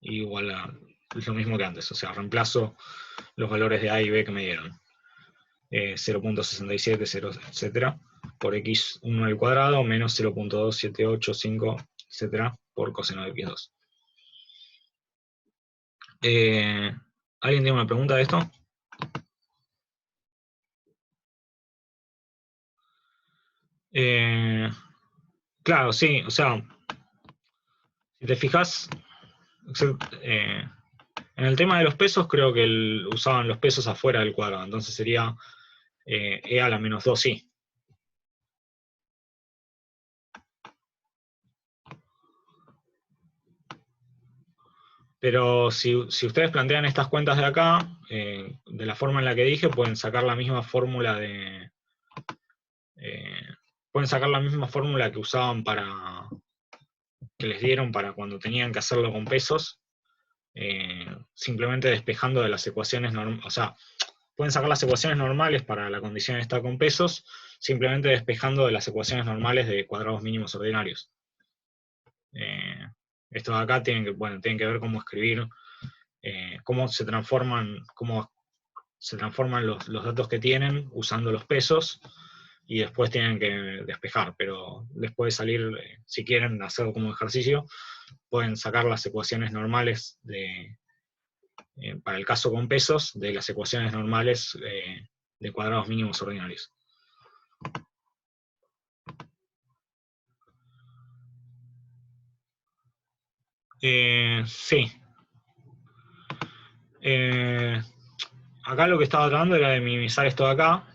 Speaker 1: Igual es lo mismo que antes. O sea, reemplazo los valores de A y B que me dieron. 0.67, 0, etc. por x1 al cuadrado menos 0.2785, etc. por coseno de x2. ¿Alguien tiene una pregunta de esto? Claro, sí, o sea, si te fijas, en el tema de los pesos creo que usaban los pesos afuera del cuadrado, entonces sería e a la menos 2i. Pero si ustedes plantean estas cuentas de acá, de la forma en la que dije, pueden sacar la misma fórmula que usaban que les dieron para cuando tenían que hacerlo con pesos, simplemente despejando de las ecuaciones normales. O sea, pueden sacar las ecuaciones normales para la condición de estar con pesos, simplemente despejando de las ecuaciones normales de cuadrados mínimos ordinarios. Estos de acá tienen que ver cómo escribir, cómo se transforman los datos que tienen usando los pesos, y después tienen que despejar, pero les puede salir, si quieren hacerlo como ejercicio, pueden sacar las ecuaciones normales para el caso con pesos, de las ecuaciones normales de cuadrados mínimos ordinarios. Sí. Acá lo que estaba tratando era de minimizar esto de acá.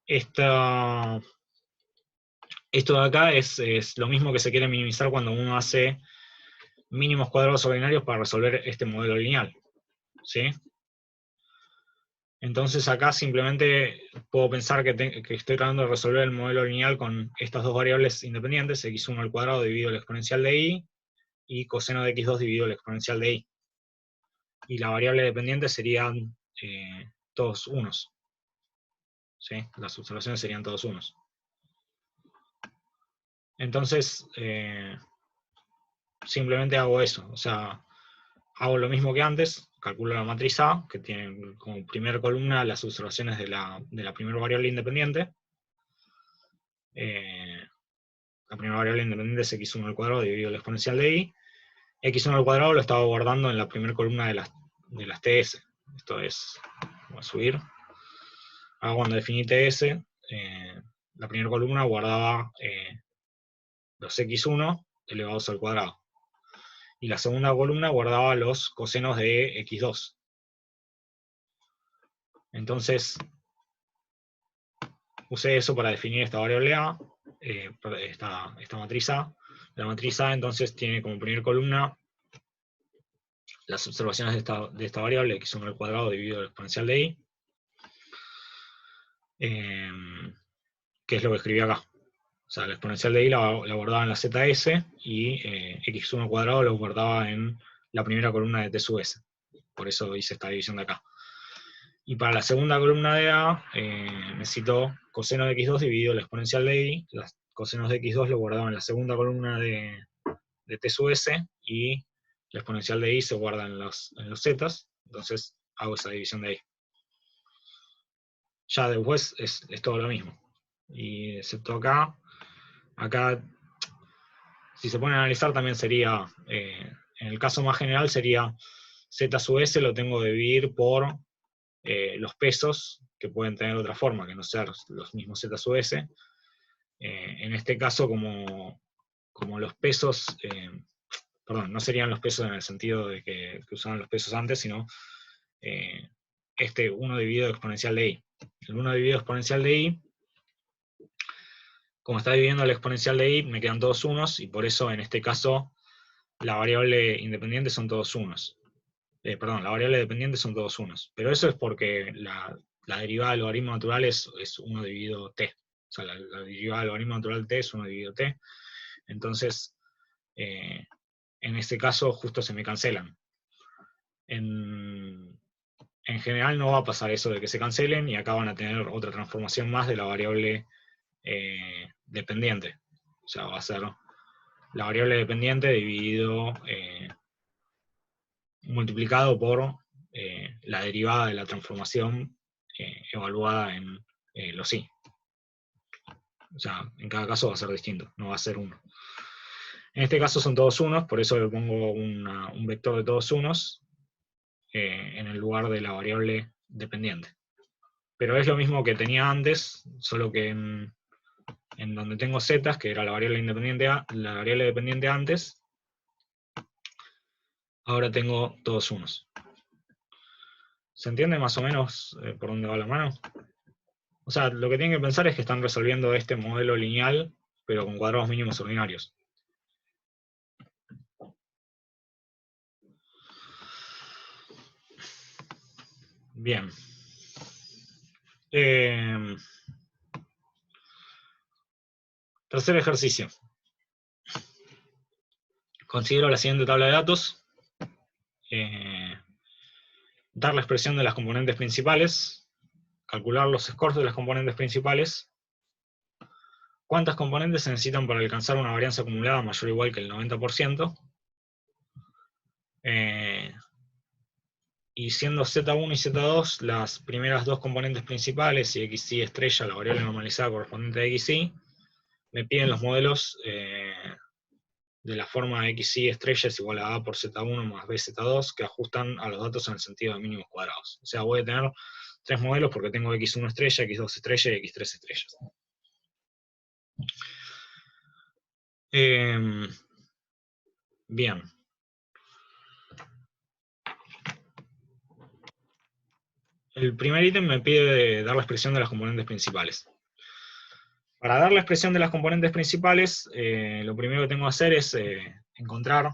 Speaker 1: Esto de acá es lo mismo que se quiere minimizar cuando uno hace mínimos cuadrados ordinarios para resolver este modelo lineal. ¿Sí? Entonces acá simplemente puedo pensar que estoy tratando de resolver el modelo lineal con estas dos variables independientes, x1 al cuadrado dividido la exponencial de y coseno de x2 dividido la exponencial de y.
Speaker 3: y la variable dependiente serían todos unos. ¿Sí? Las observaciones serían todos unos. Entonces, simplemente hago eso. O sea, hago lo mismo que antes, calculo la matriz A, que tiene como primera columna las observaciones de la primera variable independiente. La primera variable independiente es x1 al cuadrado dividido el exponencial de y. X1 al cuadrado lo estaba guardando en la primera columna de las TS. Esto es, voy a subir. Ahora cuando definí TS, la primera columna guardaba los x1 elevados al cuadrado. Y la segunda columna guardaba los cosenos de x2. Entonces, usé eso para definir esta variable A, esta matriz A. La matriz A entonces tiene como primera columna las observaciones de esta variable, x1 al cuadrado dividido el exponencial de y, que es lo que escribí acá. O sea, la exponencial de y la guardaba en la ZS y x1 al cuadrado lo guardaba en la primera columna de t sub s. Por eso hice esta división de acá. Y para la segunda columna de A, necesito coseno de x2 dividido el exponencial de y. Los cosenos de x2 lo guardaba en la segunda columna de t sub s, y el exponencial de y se guarda en los zetas. Entonces hago esa división de ahí. Ya después es todo lo mismo. Y excepto acá, si se pone a analizar también sería, en el caso más general sería z sub s lo tengo que dividir por los pesos, que pueden tener otra forma, que no sean los mismos z sub s. En este caso, como los pesos, perdón, no serían los pesos en el sentido de que usaban los pesos antes, sino este 1 dividido exponencial de y. El 1 dividido exponencial de y, como está dividiendo el exponencial de y, me quedan todos unos, y por eso en este caso la variable independiente son todos unos. Perdón, la variable dependiente son todos unos. Pero eso es porque la derivada del logaritmo natural es 1 dividido t. O sea, la derivada del logaritmo natural de t es 1 dividido t. Entonces, en este caso justo se me cancelan. En general no va a pasar eso de que se cancelen, y acá van a tener otra transformación más de la variable dependiente. O sea, va a ser la variable dependiente dividido, multiplicado por la derivada de la transformación evaluada en los y. O sea, en cada caso va a ser distinto, no va a ser 1. En este caso son todos unos, por eso le pongo un vector de todos unos en el lugar de la variable dependiente. Pero es lo mismo que tenía antes, solo que en donde tengo z, que era la variable dependiente antes, ahora tengo todos unos. ¿Se entiende más o menos por dónde va la mano? O sea, lo que tienen que pensar es que están resolviendo este modelo lineal, pero con cuadrados mínimos ordinarios. Bien. Tercer ejercicio. Considero la siguiente tabla de datos. Dar la expresión de las componentes principales. Calcular los scores de las componentes principales. ¿Cuántas componentes se necesitan para alcanzar una varianza acumulada mayor o igual que el 90%? Y siendo Z1 y Z2 las primeras dos componentes principales, y XY estrella, la variable normalizada correspondiente a XY, me piden los modelos de la forma XY estrella es igual a A por Z1 más B Z2, que ajustan a los datos en el sentido de mínimos cuadrados. O sea, voy a tener tres modelos porque tengo X1 estrella, X2 estrella y X3 estrellas. Bien. El primer ítem me pide dar la expresión de las componentes principales. Para dar la expresión de las componentes principales, lo primero que tengo que hacer es encontrar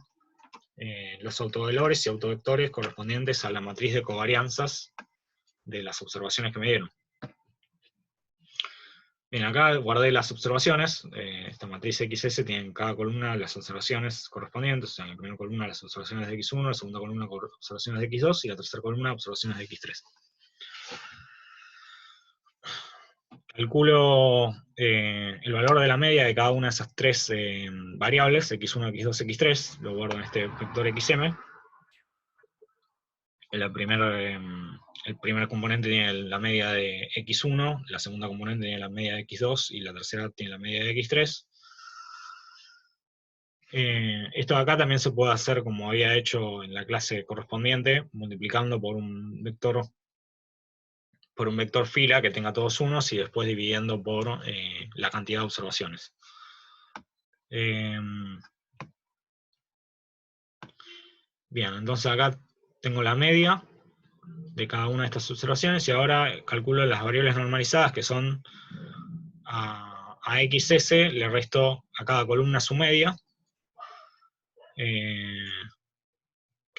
Speaker 3: los autovalores y autovectores correspondientes a la matriz de covarianzas de las observaciones que me dieron. Bien, acá guardé las observaciones. Esta matriz XS tiene en cada columna las observaciones correspondientes. O sea, en la primera columna las observaciones de X1, la segunda columna observaciones de X2 y la tercera columna observaciones de X3. Calculo el valor de la media de cada una de esas tres variables, X1, X2, X3. Lo guardo en este vector XM. El primer componente tiene la media de X1, la segunda componente tiene la media de X2 y la tercera tiene la media de X3. Esto de acá también se puede hacer como había hecho en la clase correspondiente, multiplicando por un vector fila que tenga todos unos y después dividiendo por la cantidad de observaciones. Bien, entonces acá tengo la media de cada una de estas observaciones y ahora calculo las variables normalizadas que son a XS, le resto a cada columna su media, que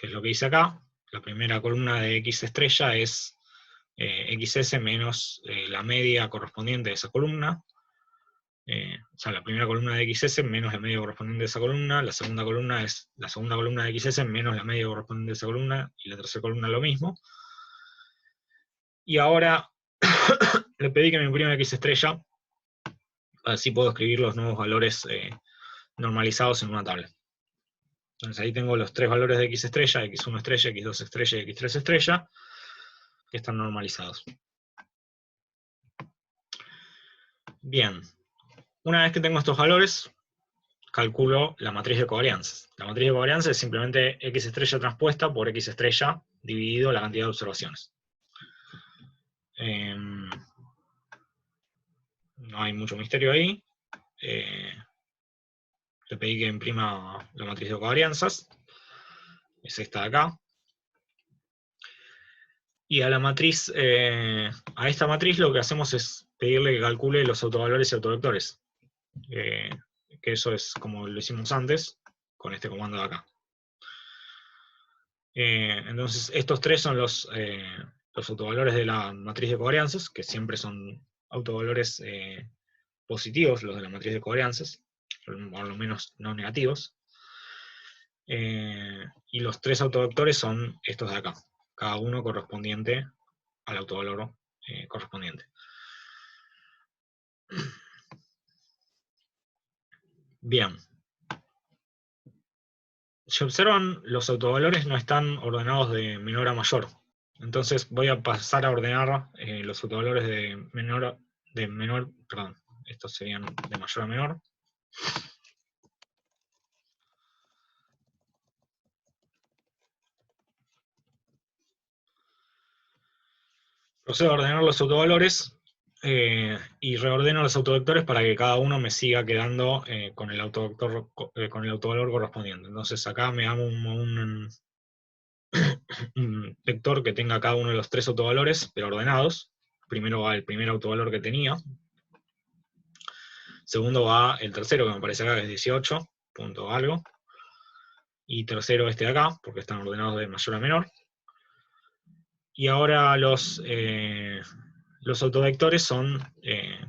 Speaker 3: es lo que hice acá. La primera columna de X estrella es XS menos la media correspondiente de esa columna. O sea, la primera columna de XS menos la media correspondiente de esa columna, la segunda columna es la segunda columna de XS menos la media correspondiente de esa columna, y la tercera columna lo mismo. Y ahora le pedí que me imprima X estrella, así puedo escribir los nuevos valores normalizados en una tabla. Entonces ahí tengo los tres valores de X estrella, X1 estrella, X2 estrella y X3 estrella, que están normalizados. Bien, una vez que tengo estos valores, calculo la matriz de covarianzas. La matriz de covarianzas es simplemente X estrella transpuesta por X estrella dividido la cantidad de observaciones. No hay mucho misterio ahí. Le pedí que imprima la matriz de covarianzas. Es esta de acá. Y a la matriz, a esta matriz lo que hacemos es pedirle que calcule los autovalores y autovectores. Que eso es como lo hicimos antes, con este comando de acá. Entonces, estos tres son los autovalores de la matriz de covarianzas, que siempre son autovalores positivos, los de la matriz de covarianzas, por lo menos no negativos. Y los tres autovectores son estos de acá, cada uno correspondiente al autovalor correspondiente. Bien. Si observan, los autovalores no están ordenados de menor a mayor. Entonces voy a pasar a ordenar los autovalores de menor, perdón, estos serían de mayor a menor. Procedo a ordenar los autovalores y reordeno los autovectores para que cada uno me siga quedando con el autovalor correspondiente. Entonces acá me hago un vector que tenga cada uno de los tres autovalores, pero ordenados. Primero va el primer autovalor que tenía. Segundo va el tercero, que me parece acá, que es 18, punto algo. Y tercero este de acá, porque están ordenados de mayor a menor. Y ahora los autovectores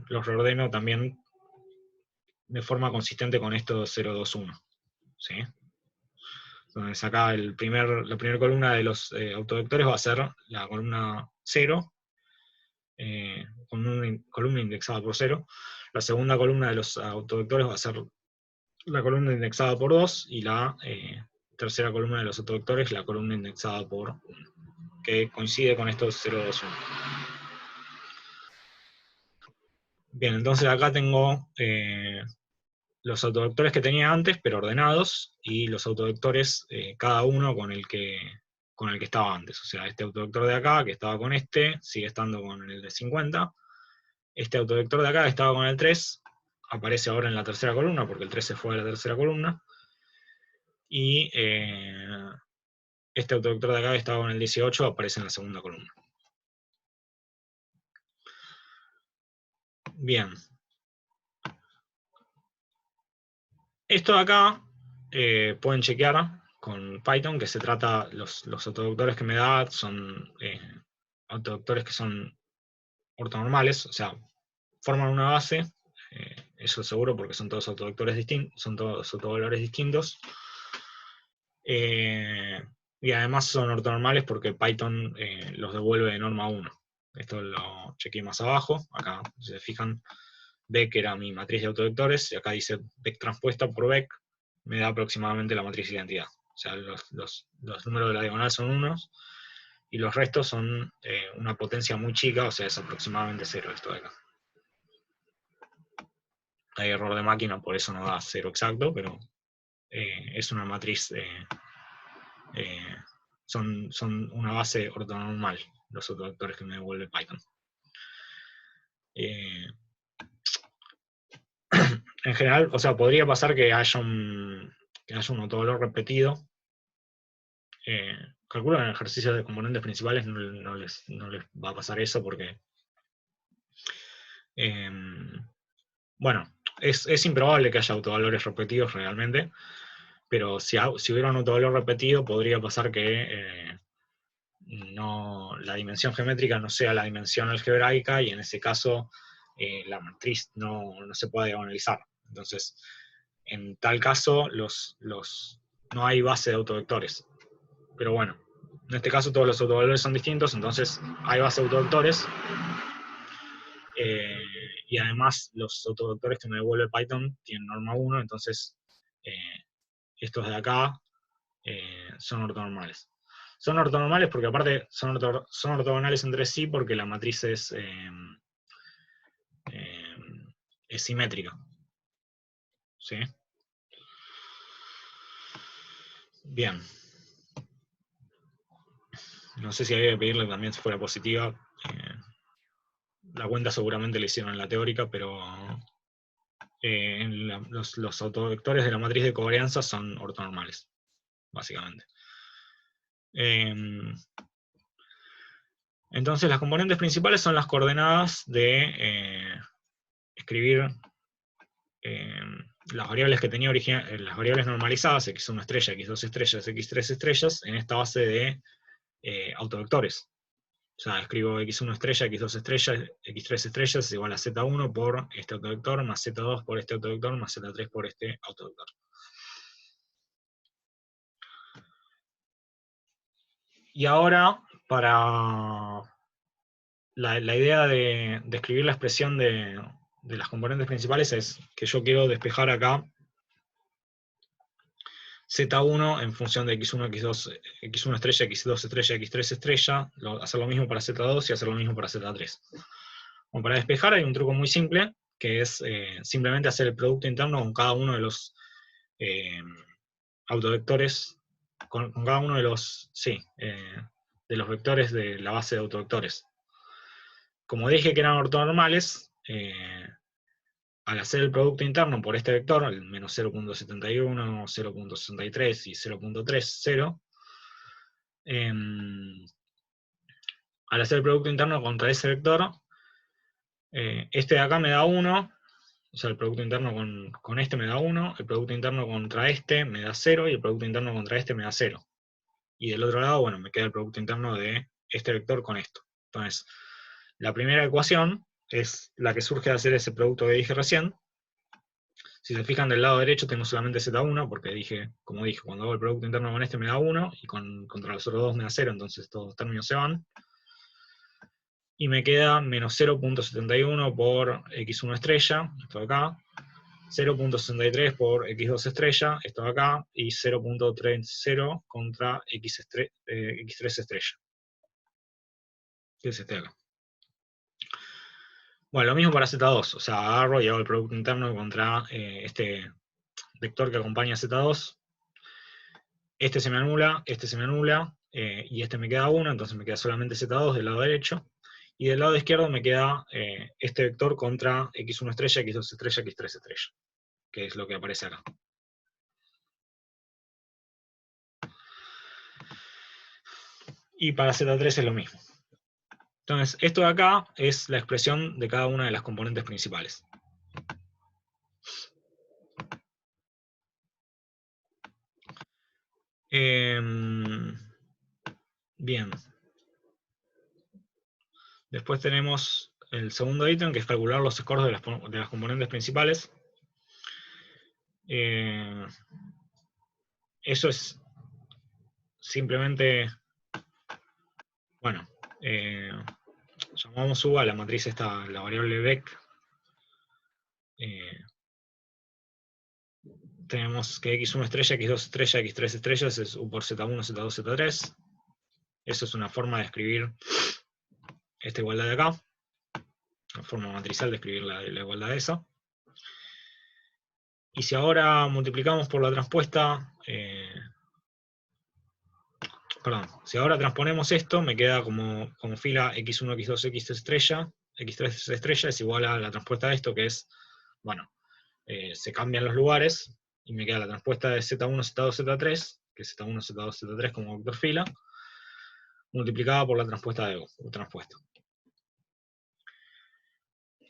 Speaker 3: los reordeno también de forma consistente con estos 0, 2, 1. ¿Sí? Entonces acá la primera columna de los autovectores va a ser la columna 0, con una columna indexada por 0. La segunda columna de los autovectores va a ser la columna indexada por 2, y la tercera columna de los autovectores la columna indexada por 1, que coincide con estos 0, 2, 1. Bien, entonces acá tengo los autovectores que tenía antes, pero ordenados, y los autovectores, cada uno con el que estaba antes. O sea, este autovector de acá, que estaba con este, sigue estando con el de 50. Este autovector de acá, que estaba con el 3, aparece ahora en la tercera columna, porque el 3 se fue a la tercera columna. Y este autovector de acá, que estaba con el 18, aparece en la segunda columna. Bien. Esto de acá pueden chequear con Python, que se trata, los autovectores que me da son autovectores que son ortonormales, o sea, forman una base, eso seguro porque son todos autovectores distintos, son todos autovalores distintos. Y además son ortonormales porque Python los devuelve de norma 1. Esto lo chequeé más abajo. Acá, si se fijan, Beck era mi matriz de autovectores, y acá dice Beck transpuesta por Beck, me da aproximadamente la matriz de identidad. O sea, los números de la diagonal son unos, y los restos son una potencia muy chica, o sea, es aproximadamente 0 esto de acá. Hay error de máquina, por eso no da 0 exacto, pero es una matriz, son una base ortonormal, los autovectores que me devuelve Python. En general, o sea, podría pasar que haya un autovalor repetido. Calculo que en ejercicios de componentes principales no les va a pasar eso porque, bueno, es improbable que haya autovalores repetidos realmente, pero si hubiera un autovalor repetido podría pasar que la dimensión geométrica no sea la dimensión algebraica, y en ese caso la matriz no se puede diagonalizar. Entonces, en tal caso, no hay base de autovectores. Pero bueno, en este caso todos los autovalores son distintos, entonces hay base de autovectores. Y además los autovectores que me devuelve Python tienen norma 1, entonces estos de acá son ortonormales. Son ortonormales porque aparte son ortogonales entre sí porque la matriz es simétrica. ¿Sí? Bien. No sé si había que pedirle también si fuera positiva. La cuenta seguramente la hicieron en la teórica, pero los autovectores de la matriz de covarianza son ortonormales, básicamente. Entonces las componentes principales son las coordenadas de escribir las variables que tenía las variables normalizadas, x1 estrella, x2 estrellas, x3 estrellas, en esta base de autovectores. O sea, escribo x1 estrella, x2 estrella, x3 estrellas es igual a z1 por este autovector, más z2 por este autovector, más z3 por este autovector. Y ahora, para la idea de escribir la expresión de las componentes principales es que yo quiero despejar acá Z1 en función de X1, X2, X1 estrella, X2 estrella, X3 estrella, hacer lo mismo para Z2 y hacer lo mismo para Z3. Bueno, para despejar hay un truco muy simple, que es simplemente hacer el producto interno con cada uno de los autovectores, con cada uno de los, de los vectores de la base de autovectores. Como dije que eran ortonormales, al hacer el producto interno por este vector, el menos 0.71, 0.63 y 0.30, al hacer el producto interno contra ese vector, este de acá me da 1, o sea, el producto interno con este me da 1, el producto interno contra este me da 0, y el producto interno contra este me da 0. Y del otro lado, bueno, me queda el producto interno de este vector con esto. Entonces, la primera ecuación es la que surge de hacer ese producto que dije recién. Si se fijan del lado derecho tengo solamente Z1, porque como dije, cuando hago el producto interno con este me da 1, y contra los otros dos me da 0, entonces todos los términos se van. Y me queda menos 0.71 por x1 estrella, esto de acá, 0.63 por x2 estrella, esto de acá, y 0.30 contra x3 estrella, que es este de acá. Bueno, lo mismo para Z2, o sea, agarro y hago el producto interno contra este vector que acompaña a Z2. Este se me anula, y este me queda 1, entonces me queda solamente Z2 del lado derecho. Y del lado izquierdo me queda este vector contra x1 estrella, x2 estrella, x3 estrella, que es lo que aparece acá. Y para Z3 es lo mismo. Entonces, esto de acá es la expresión de cada una de las componentes principales. Bien. Después tenemos el segundo ítem, que es calcular los scores de las componentes principales. Eso es simplemente, bueno, llamamos U a la matriz esta, la variable Beck. Tenemos que x1 estrella, x2 estrella, x3 estrellas es U por z1, z2, z3. Eso es una forma de escribir esta igualdad de acá. Una forma matricial de escribir la igualdad de esa. Y si ahora multiplicamos por la transpuesta, si ahora transponemos esto, me queda como fila x1, x2, x3 estrella, x3 estrella es igual a la transpuesta de esto, que es, bueno, se cambian los lugares, y me queda la transpuesta de z1, z2, z3, que es z1, z2, z3 como vector fila, multiplicada por la transpuesta de U, transpuesta.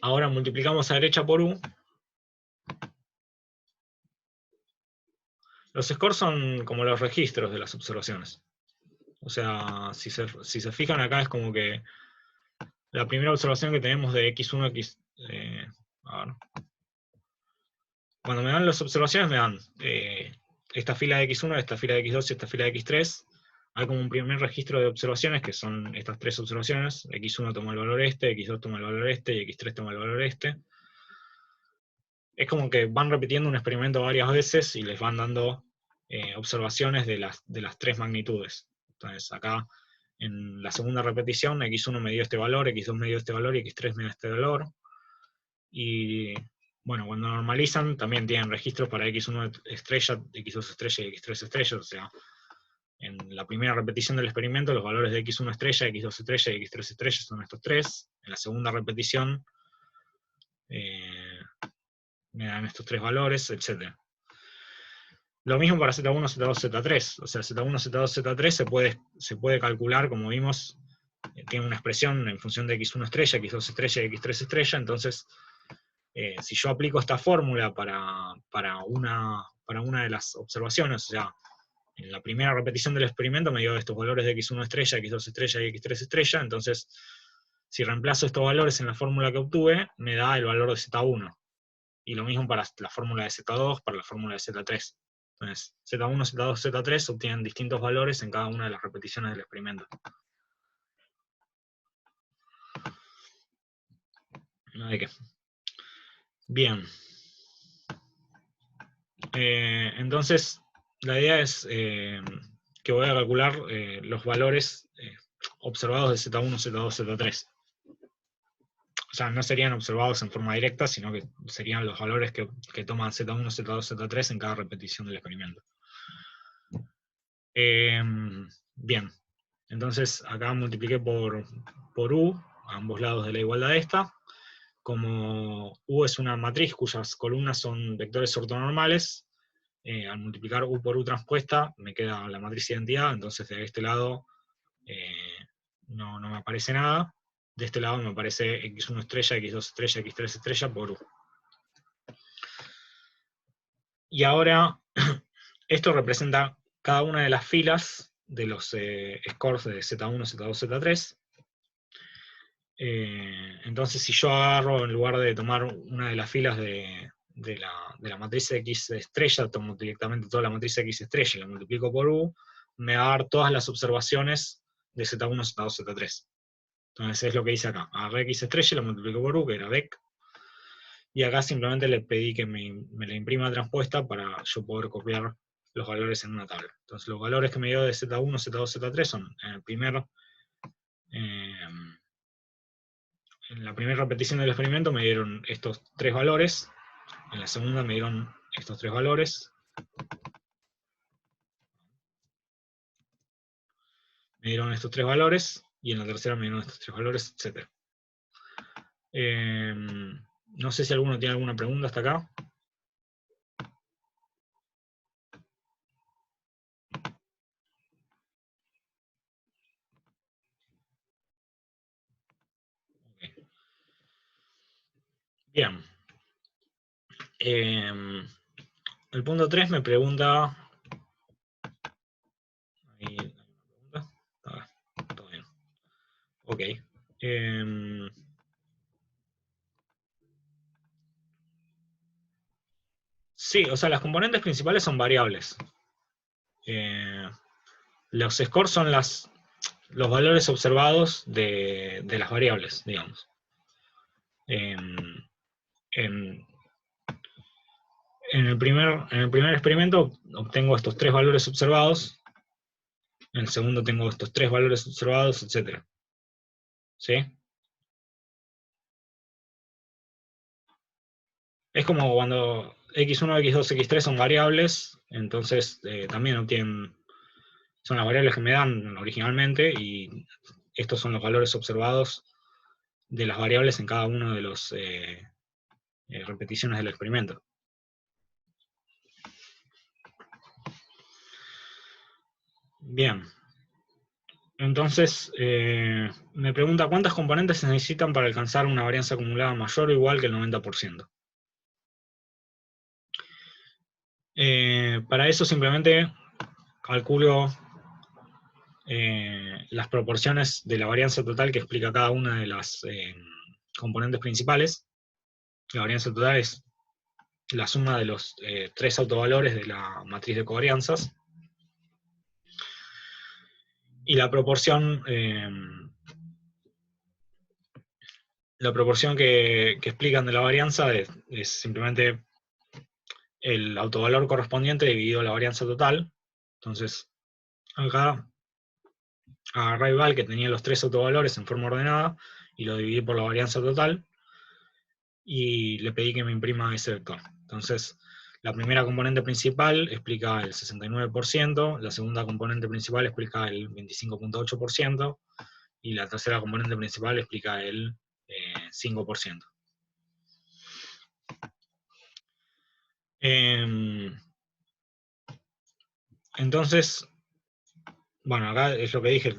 Speaker 3: Ahora multiplicamos a derecha por U. Los scores son como los registros de las observaciones. O sea, si se fijan acá es como que la primera observación que tenemos de x1, a ver. Cuando me dan las observaciones me dan esta fila de x1, esta fila de x2 y esta fila de x3. Hay como un primer registro de observaciones, que son estas tres observaciones. x1 toma el valor este, x2 toma el valor este, y x3 toma el valor este. Es como que van repitiendo un experimento varias veces y les van dando observaciones de las tres magnitudes. Entonces acá, en la segunda repetición, x1 me dio este valor, x2 me dio este valor, y x3 me dio este valor. Y bueno, cuando normalizan, también tienen registros para x1 estrella, x2 estrella y x3 estrella. O sea, en la primera repetición del experimento, los valores de x1 estrella, x2 estrella y x3 estrella son estos tres. En la segunda repetición, me dan estos tres valores, etc. Lo mismo para Z1, Z2, Z3. O sea, Z1, Z2, Z3 se puede calcular, como vimos, tiene una expresión en función de x1 estrella, x2 estrella y x3 estrella. Entonces, si yo aplico esta fórmula para una de las observaciones, o sea, en la primera repetición del experimento me dio estos valores de x1 estrella, x2 estrella y x3 estrella. Entonces, si reemplazo estos valores en la fórmula que obtuve, me da el valor de Z1. Y lo mismo para la fórmula de Z2, para la fórmula de Z3. Entonces, Z1, Z2, Z3 obtienen distintos valores en cada una de las repeticiones del experimento. No hay que. Bien. Entonces, la idea es que voy a calcular los valores observados de Z1, Z2, Z3. O sea, no serían observados en forma directa, sino que serían los valores que toman Z1, Z2, Z3 en cada repetición del experimento. Bien, entonces acá multipliqué por U, a ambos lados de la igualdad esta. Como U es una matriz cuyas columnas son vectores ortonormales, al multiplicar U por U transpuesta me queda la matriz de identidad, entonces de este lado no me aparece nada. De este lado me aparece x1 estrella, x2 estrella, x3 estrella por U. Y ahora, esto representa cada una de las filas de los scores de Z1, Z2, Z3. Entonces, si yo agarro, en lugar de tomar una de las filas de la matriz X estrella, tomo directamente toda la matriz X estrella y la multiplico por U, me va a dar todas las observaciones de Z1, Z2, Z3. Entonces es lo que hice acá. Agarré X estrella y la multiplico por U, que era Beck. Y acá simplemente le pedí que me la imprima transpuesta para yo poder copiar los valores en una tabla. Entonces los valores que me dio de Z1, Z2, Z3 son, en la primera repetición del experimento me dieron estos tres valores, en la segunda me dieron estos tres valores, me dieron estos tres valores, y en la tercera me dieron estos tres valores, etc. No sé si alguno tiene alguna pregunta hasta acá. Okay. Bien. El punto 3 me pregunta... Ahí, todo bien. Ok. Sí, o sea, las componentes principales son variables. Los scores son los valores observados de las variables, digamos. En el primer experimento obtengo estos 3 valores observados, en el segundo tengo estos 3 valores observados, etc. ¿Sí? Es como cuando x1, x2, x3 son variables, entonces también obtienen, son las variables que me dan originalmente, y estos son los valores observados de las variables en cada una de las repeticiones del experimento. Bien. Entonces, me pregunta cuántas componentes se necesitan para alcanzar una varianza acumulada mayor o igual que el 90%. Para eso simplemente calculo las proporciones de la varianza total que explica cada una de las componentes principales. La varianza total es la suma de los 3 autovalores de la matriz de covarianzas. Y la proporción que explican de la varianza es simplemente el autovalor correspondiente dividido la varianza total. Entonces, acá agarré el val que tenía los 3 autovalores en forma ordenada y lo dividí por la varianza total y le pedí que me imprima ese vector. Entonces, la primera componente principal explica el 69%, la segunda componente principal explica el 25.8% y la tercera componente principal explica el 5%. Entonces, bueno, acá es lo que dije,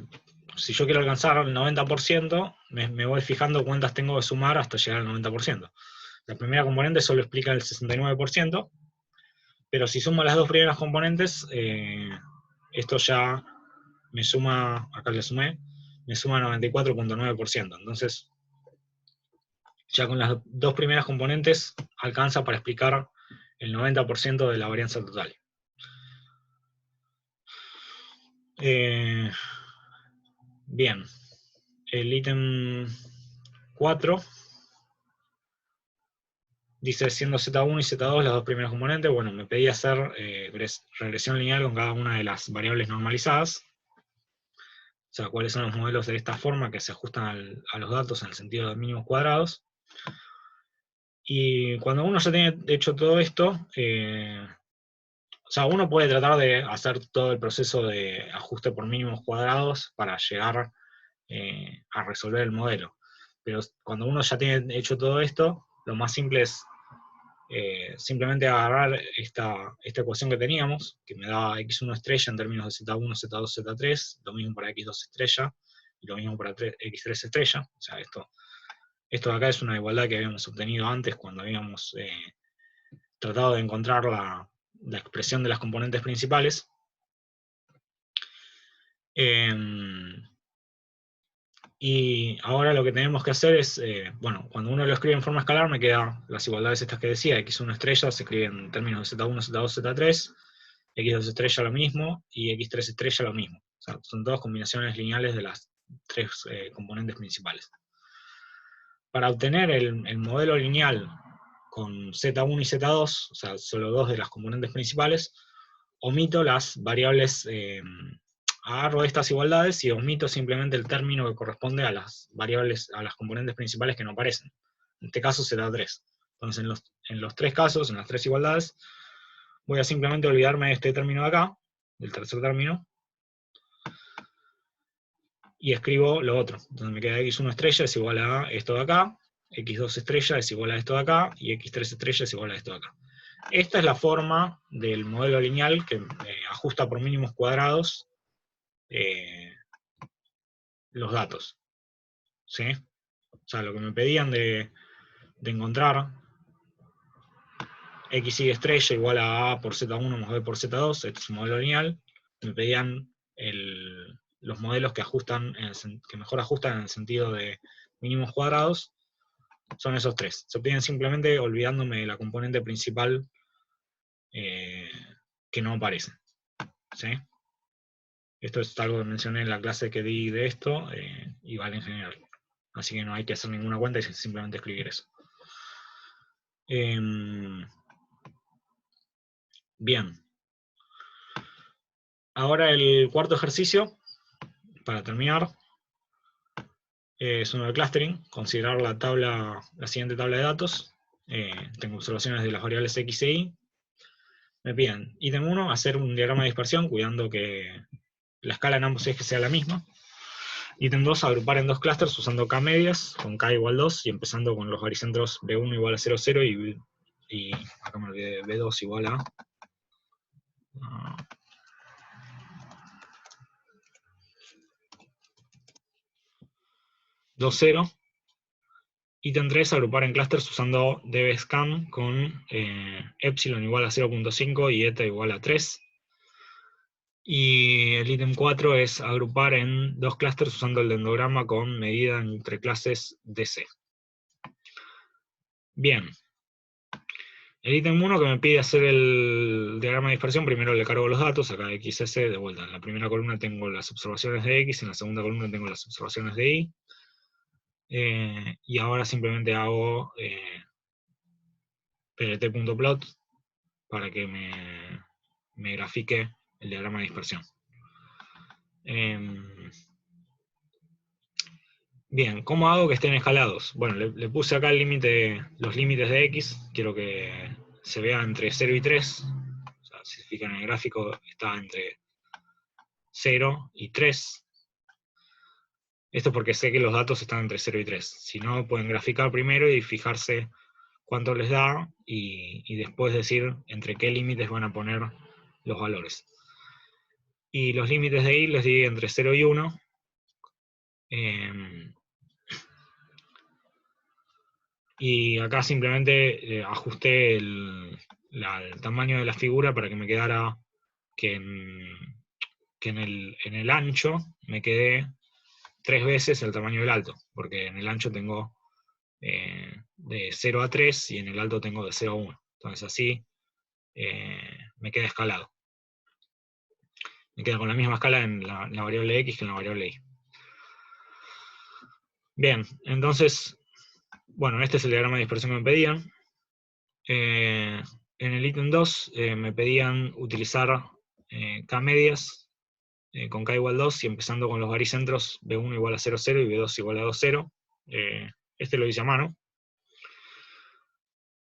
Speaker 3: si yo quiero alcanzar el 90%, me voy fijando cuántas tengo que sumar hasta llegar al 90%. La primera componente solo explica el 69%, pero si sumo las dos primeras componentes, esto ya me suma, acá le sumé, me suma 94.9%. Entonces, ya con las dos primeras componentes alcanza para explicar el 90% de la varianza total. Bien, el ítem 4 dice, siendo Z1 y Z2 las dos primeras componentes, bueno, me pedí hacer regresión lineal con cada una de las variables normalizadas. O sea, cuáles son los modelos de esta forma que se ajustan a los datos en el sentido de mínimos cuadrados. Y cuando uno ya tiene hecho todo esto, o sea, uno puede tratar de hacer todo el proceso de ajuste por mínimos cuadrados para llegar a resolver el modelo. Pero cuando uno ya tiene hecho todo esto, lo más simple es simplemente agarrar esta ecuación que teníamos, que me da x1 estrella en términos de z1, z2, z3, lo mismo para x2 estrella, y lo mismo para x3 estrella. O sea, esto de acá es una igualdad que habíamos obtenido antes cuando habíamos tratado de encontrar la expresión de las componentes principales. Y ahora lo que tenemos que hacer es, bueno, cuando uno lo escribe en forma escalar me quedan las igualdades estas que decía, x1 estrella se escribe en términos de z1, z2, z3, x2 estrella lo mismo, y x3 estrella lo mismo. O sea, son todas combinaciones lineales de las 3 componentes principales. Para obtener el modelo lineal con z1 y z2, o sea, solo dos de las componentes principales, omito las variables, agarro estas igualdades y omito simplemente el término que corresponde a las variables, a las componentes principales que no aparecen. En este caso z3. Entonces en los 3 casos, en las 3 igualdades, voy a simplemente olvidarme de este término de acá, del tercer término, y escribo lo otro. Entonces me queda x1 estrella es igual a esto de acá, x2 estrella es igual a esto de acá, y x3 estrella es igual a esto de acá. Esta es la forma del modelo lineal que ajusta por mínimos cuadrados los datos. ¿Sí? O sea, lo que me pedían de encontrar x y estrella igual a por z1 más b por z2, este es un modelo lineal, me pedían los modelos que ajustan, que mejor ajustan en el sentido de mínimos cuadrados, son esos 3. Se obtienen simplemente olvidándome de la componente principal que no aparecen. ¿Sí? Esto es algo que mencioné en la clase que di de esto, y vale en general. Así que no hay que hacer ninguna cuenta y simplemente escribir eso. Bien. Ahora el cuarto ejercicio, para terminar, es uno de clustering. Considerar la siguiente tabla de datos. Tengo observaciones de las variables x e y. Me piden, ítem 1, hacer un diagrama de dispersión, cuidando que la escala en ambos ejes sea la misma. Ítem 2, agrupar en dos clústeres usando K medias, con K igual 2, y empezando con los baricentros B1 igual a 0, 0, y acá me olvidé, B2 igual a 2, 0. Ítem 3, agrupar en clusters usando dbscan con epsilon igual a 0.5 y eta igual a 3. Y el ítem 4 es agrupar en dos clústeres usando el dendrograma con medida entre clases DC. Bien. El ítem 1 que me pide hacer el diagrama de dispersión, primero le cargo los datos, acá XS de vuelta. En la primera columna tengo las observaciones de X, en la segunda columna tengo las observaciones de Y. Y ahora simplemente hago plt.plot para que me grafique el diagrama de dispersión. Bien, ¿cómo hago que estén escalados? Bueno, le puse acá los límites de X, quiero que se vea entre 0 y 3. O sea, si se fijan en el gráfico, está entre 0 y 3. Esto es porque sé que los datos están entre 0 y 3. Si no, pueden graficar primero y fijarse cuánto les da, y después decir entre qué límites van a poner los valores. Y los límites de Y les di entre 0 y 1. Y acá simplemente ajusté el tamaño de la figura para que me quedara que en el ancho me quedé 3 veces el tamaño del alto, porque en el ancho tengo de 0 a 3 y en el alto tengo de 0 a 1. Entonces así me queda escalado. Me queda con la misma escala en la variable X que en la variable Y. Bien, entonces, bueno, este es el diagrama de dispersión que me pedían. En el ítem 2 me pedían utilizar K medias con K igual 2 y empezando con los baricentros B1 igual a 0, 0 y B2 igual a 2, 0. Este lo hice a mano.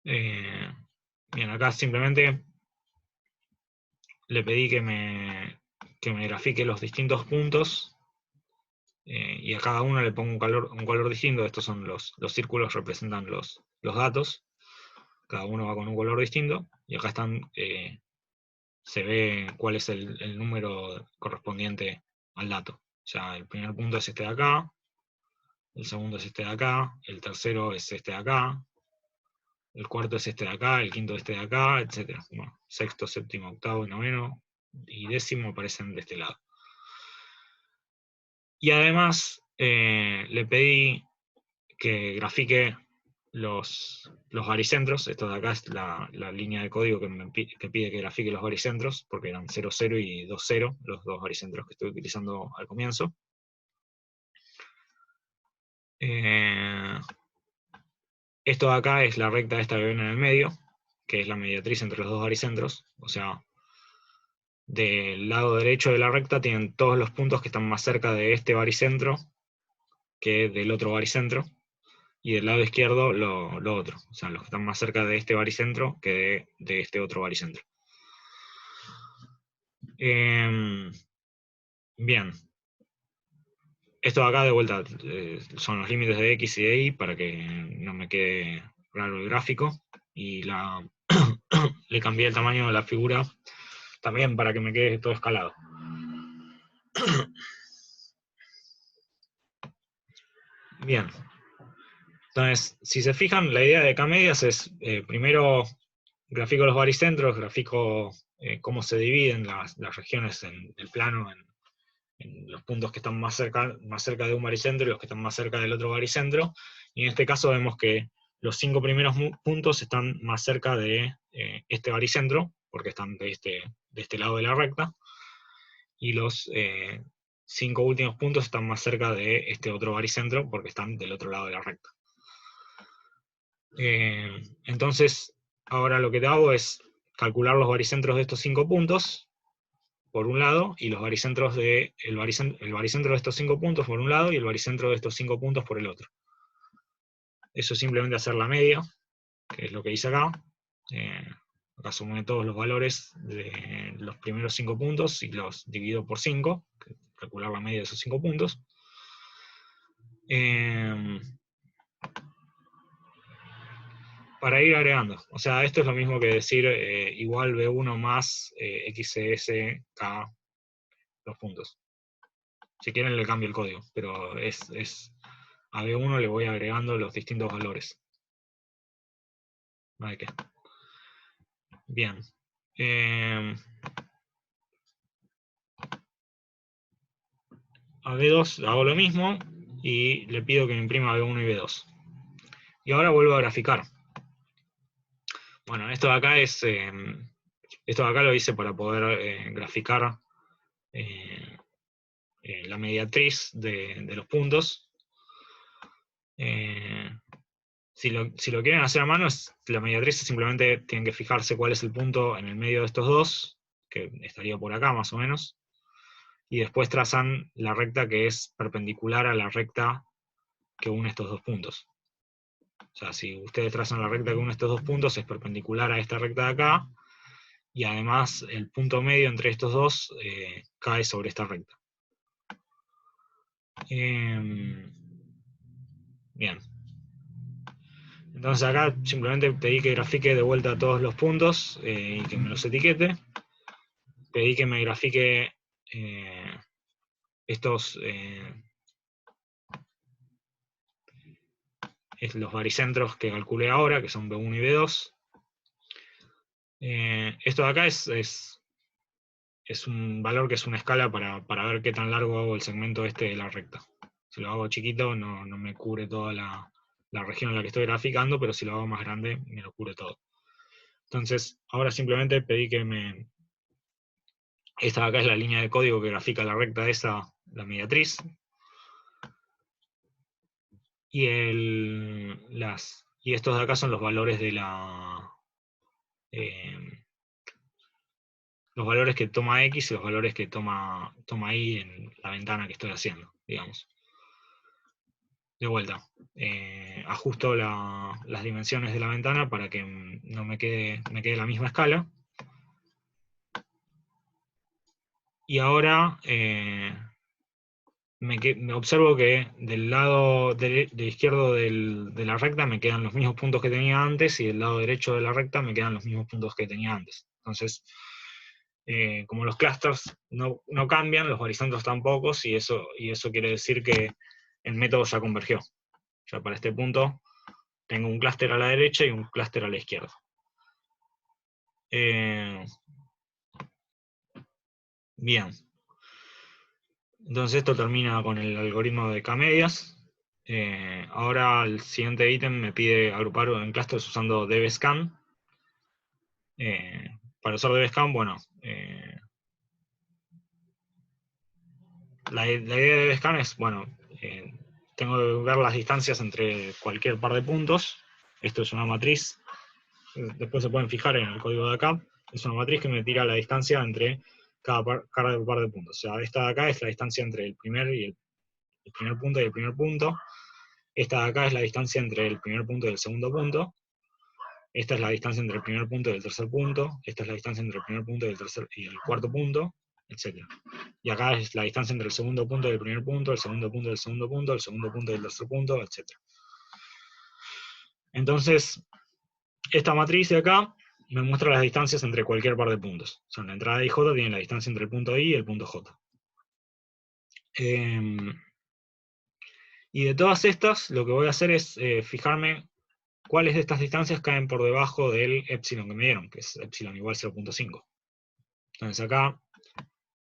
Speaker 3: Bien, acá simplemente le pedí que me grafique los distintos puntos, y a cada uno le pongo un color distinto. Estos son los círculos, representan los datos. Cada uno va con un color distinto, y acá están, se ve cuál es el número correspondiente al dato. O sea, el primer punto es este de acá, el segundo es este de acá, el tercero es este de acá, el cuarto es este de acá, el quinto es este de acá, etc. Bueno, sexto, séptimo, octavo, noveno y décimo aparecen de este lado. Y además le pedí que grafique los baricentros. Esto de acá es la línea de código que pide que grafique los baricentros, porque eran 0, 0 y 2, 0, los dos baricentros que estoy utilizando al comienzo. Esto de acá es la recta esta que ven en el medio, que es la mediatriz entre los dos baricentros. O sea, del lado derecho de la recta tienen todos los puntos que están más cerca de este baricentro que del otro baricentro, y del lado izquierdo lo otro. O sea, los que están más cerca de este baricentro que de este otro baricentro. Bien. Esto de acá, de vuelta, son los límites de X y de Y, para que no me quede raro el gráfico. Y le cambié el tamaño de la figura también para que me quede todo escalado. Bien. Entonces, si se fijan, la idea de K-medias es, primero grafico los baricentros, grafico cómo se dividen las regiones del plano en los puntos que están más cerca de un baricentro y los que están más cerca del otro baricentro. Y en este caso vemos que los 5 primeros puntos están más cerca de este baricentro, porque están de este lado de la recta, y los 5 últimos puntos están más cerca de este otro baricentro, porque están del otro lado de la recta. Entonces, ahora lo que te hago es calcular los baricentros de estos 5 puntos, por un lado, y los baricentros el baricentro de estos 5 puntos por un lado, y el baricentro de estos 5 puntos por el otro. Eso es simplemente hacer la media, que es lo que hice acá. Acá sumé todos los valores de los primeros 5 puntos y los divido por 5, calcular la media de esos 5 puntos. Para ir agregando. O sea, esto es lo mismo que decir igual B1 más XS K los puntos. Si quieren le cambio el código, pero a B1 le voy agregando los distintos valores. ¿Vale qué? Bien. A B2 hago lo mismo y le pido que me imprima B1 y B2. Y ahora vuelvo a graficar. Bueno, esto de acá esto de acá lo hice para poder graficar la mediatriz de los puntos. Si lo quieren hacer a mano, la mediatriz simplemente tienen que fijarse cuál es el punto en el medio de estos dos, que estaría por acá más o menos, y después trazan la recta que es perpendicular a la recta que une estos dos puntos. O sea, si ustedes trazan la recta que une estos dos puntos, es perpendicular a esta recta de acá, y además el punto medio entre estos dos cae sobre esta recta. Bien. Entonces acá simplemente pedí que grafique de vuelta todos los puntos y que me los etiquete. Pedí que me grafique los baricentros que calculé ahora, que son B1 y B2. Esto de acá es un valor que es una escala para ver qué tan largo hago el segmento este de la recta. Si lo hago chiquito no me cubre toda la región en la que estoy graficando, pero si lo hago más grande me lo cubre todo. Entonces, ahora simplemente pedí que esta de acá es la línea de código que grafica la recta esa, la mediatriz. Y estos de acá son los valores de los valores que toma X y los valores que toma Y en la ventana que estoy haciendo, digamos. De vuelta, ajusto las dimensiones de la ventana para que no me quede la misma escala. Y ahora me observo que del lado de izquierdo de la recta me quedan los mismos puntos que tenía antes, y del lado derecho de la recta me quedan los mismos puntos que tenía antes. Entonces, como los clusters no cambian, los baricentros tampoco, y eso quiere decir que el método ya convergió. Ya para este punto tengo un clúster a la derecha y un clúster a la izquierda. Bien. Entonces esto termina con el algoritmo de K-medias. Ahora el siguiente ítem me pide agrupar en clusters usando dbscan. Para usar dbscan, bueno, la idea de dbscan es, bueno, tengo que ver las distancias entre cualquier par de puntos. Esto es una matriz. Después se pueden fijar en el código de acá. Es una matriz que me tira la distancia entre cada par de puntos. O sea, esta de acá es la distancia entre el primer punto y el primer punto. Esta de acá es la distancia entre el primer punto y el segundo punto. Esta es la distancia entre el primer punto y el tercer punto. Esta es la distancia entre el primer punto y el cuarto punto, etc. Y acá es la distancia entre el segundo punto y el primer punto, el segundo punto y el segundo punto, el segundo punto y el tercer punto, etc. Entonces, esta matriz de acá me muestra las distancias entre cualquier par de puntos. O sea, la entrada de IJ tiene la distancia entre el punto I y el punto J. Y de todas estas, lo que voy a hacer es fijarme cuáles de estas distancias caen por debajo del epsilon que me dieron, que es epsilon igual 0.5. Entonces acá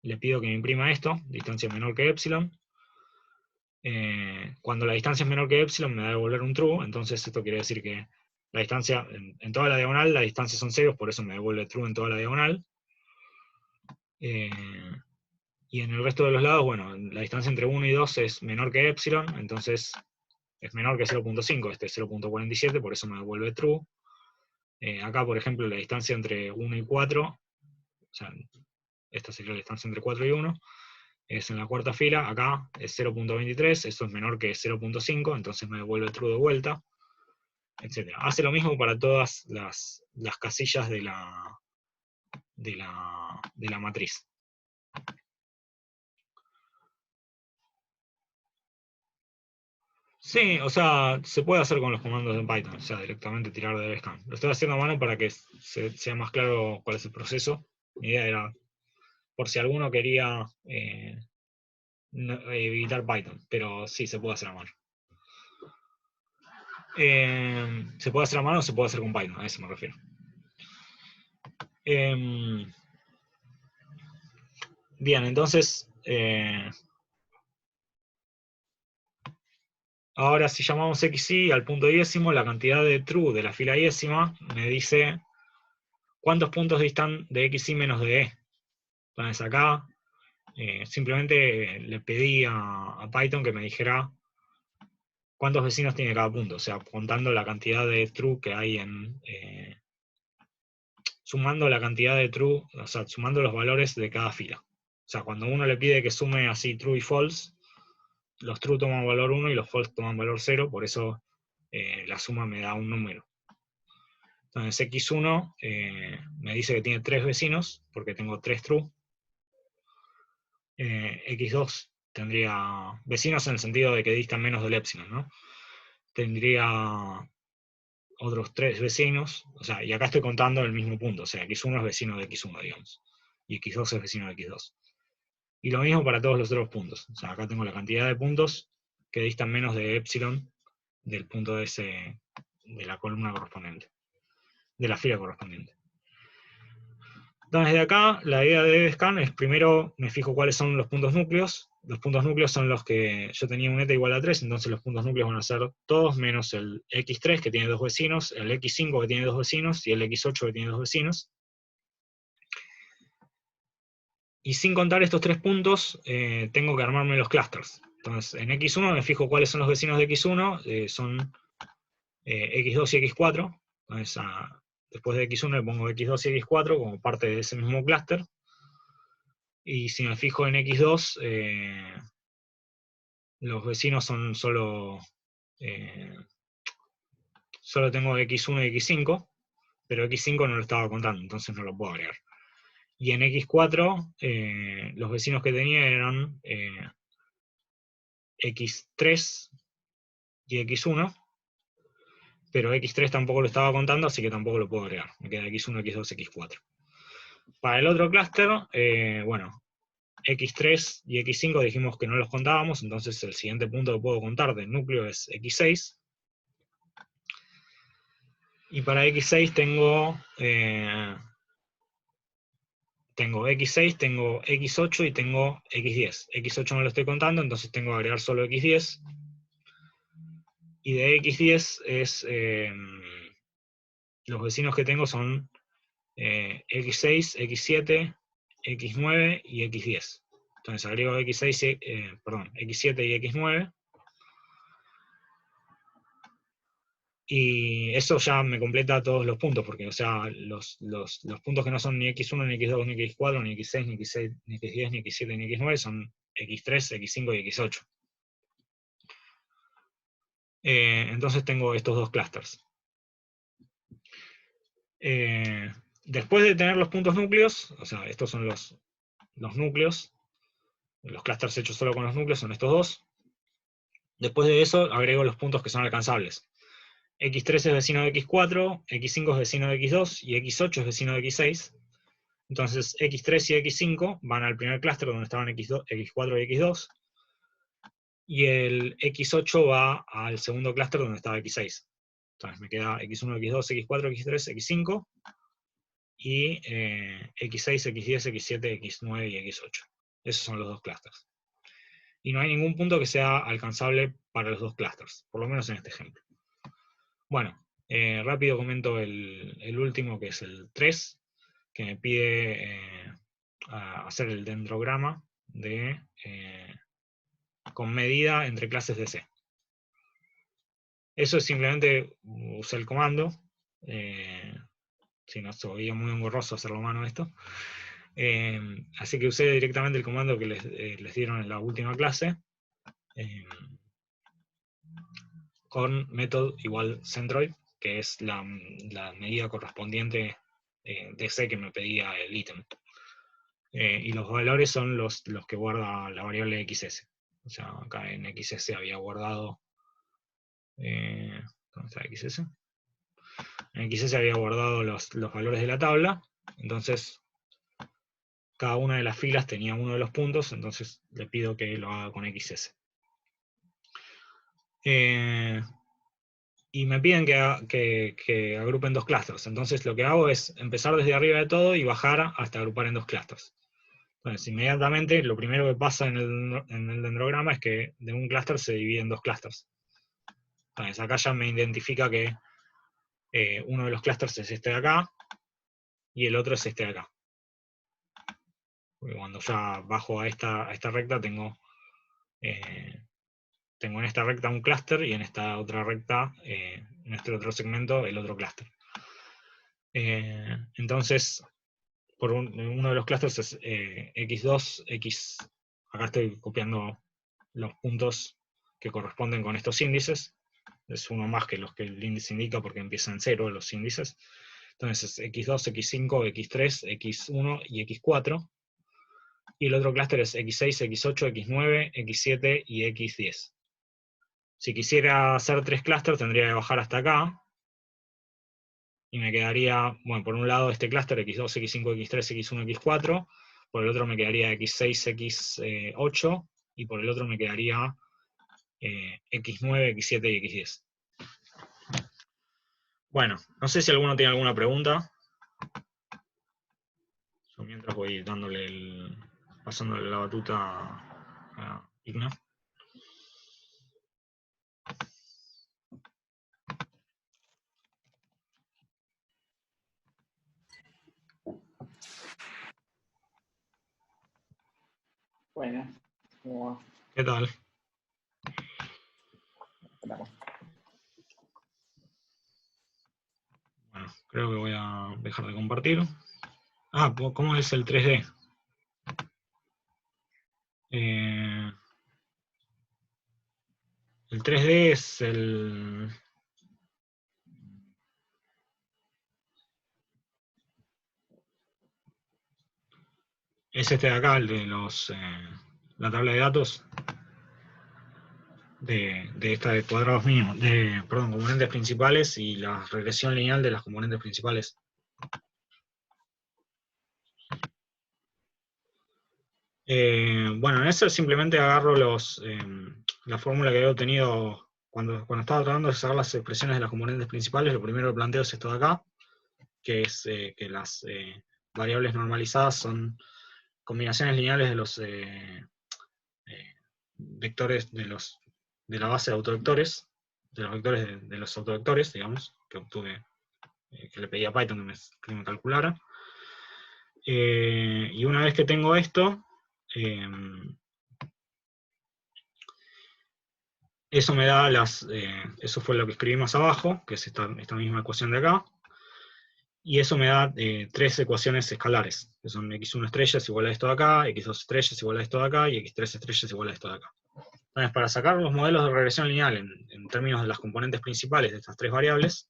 Speaker 3: le pido que me imprima esto, distancia menor que epsilon. Cuando la distancia es menor que epsilon me va a devolver un true, entonces esto quiere decir que La distancia, en toda la diagonal, la distancia son ceros, por eso me devuelve true en toda la diagonal. Y en el resto de los lados, bueno, la distancia entre 1 y 2 es menor que epsilon, entonces es menor que 0.5, este es 0.47, por eso me devuelve true. Acá, por ejemplo, la distancia entre 1 y 4, o sea, esta sería la distancia entre 4 y 1, es en la cuarta fila, acá es 0.23, eso es menor que 0.5, entonces me devuelve true de vuelta, etc. Hace lo mismo para todas las casillas de la matriz. Sí, o sea, se puede hacer con los comandos de Python, o sea, directamente tirar de scan. Lo estoy haciendo a mano para que sea más claro cuál es el proceso. Mi idea era, por si alguno quería evitar Python, pero sí, se puede hacer a mano. Se puede hacer a mano o se puede hacer con Python, a eso me refiero. Bien, entonces, ahora si llamamos xy al punto diésimo, la cantidad de true de la fila diésima me dice cuántos puntos distan de xy menos de e. Entonces acá simplemente le pedí a Python que me dijera cuántos vecinos tiene cada punto, o sea, contando la cantidad de true que hay sumando la cantidad de true, o sea, sumando los valores de cada fila. O sea, cuando uno le pide que sume así true y false, los true toman valor 1 y los false toman valor 0, por eso la suma me da un número. Entonces x1 me dice que tiene 3 vecinos, porque tengo 3 true. x2 tendría vecinos en el sentido de que distan menos del epsilon, ¿no? Tendría otros 3 vecinos, o sea, y acá estoy contando el mismo punto, o sea, x1 es vecino de x1, digamos, y x2 es vecino de x2. Y lo mismo para todos los otros puntos, o sea, acá tengo la cantidad de puntos que distan menos de epsilon del punto ese de la columna correspondiente, de la fila correspondiente. Entonces, de acá, la idea de DSCAN es primero me fijo cuáles son los puntos núcleos. Los puntos núcleos son los que yo tenía un eta igual a 3, entonces los puntos núcleos van a ser todos menos el x3 que tiene 2 vecinos, el x5 que tiene 2 vecinos y el x8 que tiene 2 vecinos. Y sin contar estos 3 puntos, tengo que armarme los clusters. Entonces, en x1 me fijo cuáles son los vecinos de x1, son x2 y x4. Entonces, después de x1 le pongo x2 y x4 como parte de ese mismo clúster. Y si me fijo en x2, los vecinos son solo tengo x1 y x5, pero x5 no lo estaba contando, entonces no lo puedo agregar. Y en x4, los vecinos que tenía eran x3 y x1, pero x3 tampoco lo estaba contando, así que tampoco lo puedo agregar. Me queda x1, x2, x4. Para el otro clúster, bueno, x3 y x5 dijimos que no los contábamos, entonces el siguiente punto que puedo contar del núcleo es x6. Y para x6 tengo x6, tengo x8 y tengo x10. x8 no lo estoy contando, entonces tengo que agregar solo x10. Y de x10 es los vecinos que tengo son x6, x7, x9 y x10. Entonces agrego x6, x7 y x9. Y eso ya me completa todos los puntos, porque, o sea, los puntos que no son ni x1, ni x2, ni x4, ni x6, ni x6, ni x10, ni x7, ni x9, son x3, x5 y x8. Entonces tengo estos dos clusters. Después de tener los puntos núcleos, o sea, estos son los núcleos, los clusters hechos solo con los núcleos son estos dos. Después de eso agrego los puntos que son alcanzables. x3 es vecino de x4, x5 es vecino de x2 y x8 es vecino de x6. Entonces x3 y x5 van al primer clúster donde estaban x4 y x2, y el x8 va al segundo clúster donde estaba x6. Entonces me queda x1, x2, x4, x3, x5, y x6, x10, x7, x9 y x8. Esos son los dos clústeres. Y no hay ningún punto que sea alcanzable para los dos clústeres, por lo menos en este ejemplo. Bueno, Rápido comento el último, que es el 3, que me pide hacer el dendrograma con medida entre clases de C. Eso es simplemente usar el comando. Si no, se veía muy engorroso hacerlo a mano esto. Así que usé directamente el comando que les dieron en la última clase, con method igual centroid, que es la medida correspondiente de C que me pedía el ítem. Y los valores son los que guarda la variable XS. O sea, acá en XS había guardado... ¿dónde está XS? En XS había guardado los valores de la tabla, entonces cada una de las filas tenía uno de los puntos, entonces le pido que lo haga con XS. Y me piden que agrupen dos clústeres, entonces lo que hago es empezar desde arriba de todo y bajar hasta agrupar en dos clústeres. Entonces inmediatamente lo primero que pasa en el dendrograma es que de un clúster se divide en dos clústeres. Entonces acá ya me identifica que uno de los clústeres es este de acá, y el otro es este de acá. Porque cuando ya bajo a esta recta tengo en esta recta un clúster, y en esta otra recta, en este otro segmento, el otro clúster. Entonces, uno de los clústeres es X2, acá estoy copiando los puntos que corresponden con estos índices. Es uno más que los que el índice indica porque empiezan en 0 los índices. Entonces es X2, X5, X3, X1 y X4. Y el otro clúster es X6, X8, X9, X7 y X10. Si quisiera hacer 3 clústeres tendría que bajar hasta acá. Y me quedaría, bueno, por un lado este clúster X2, X5, X3, X1, X4. Por el otro me quedaría X6, X8. Y por el otro me quedaría X9, X7 y X10. Bueno, no sé si alguno tiene alguna pregunta. Yo mientras voy pasándole la batuta a Igna.
Speaker 4: Bueno, ¿cómo va?
Speaker 3: ¿Qué tal?
Speaker 4: Esperamos.
Speaker 3: Bueno, creo que voy a dejar de compartir. Ah, ¿cómo es el 3D? El 3D es este de acá, el de la tabla de datos de esta de cuadrados mínimos, componentes principales y la regresión lineal de las componentes principales. Bueno, en eso simplemente agarro la fórmula que había obtenido cuando estaba tratando de sacar las expresiones de las componentes principales. Lo primero que planteo es esto de acá, que es que las variables normalizadas son combinaciones lineales de los vectores de la base de autovectores, de los vectores de los autovectores, digamos, que obtuve, que le pedí a Python que me calculara. Y una vez que tengo esto, eso me da eso fue lo que escribí más abajo, que es esta misma ecuación de acá, y eso me da 3 ecuaciones escalares, que son x1 estrellas igual a esto de acá, x2 estrellas igual a esto de acá, y x3 estrellas igual a esto de acá. Entonces, para sacar los modelos de regresión lineal en términos de las componentes principales de estas 3 variables,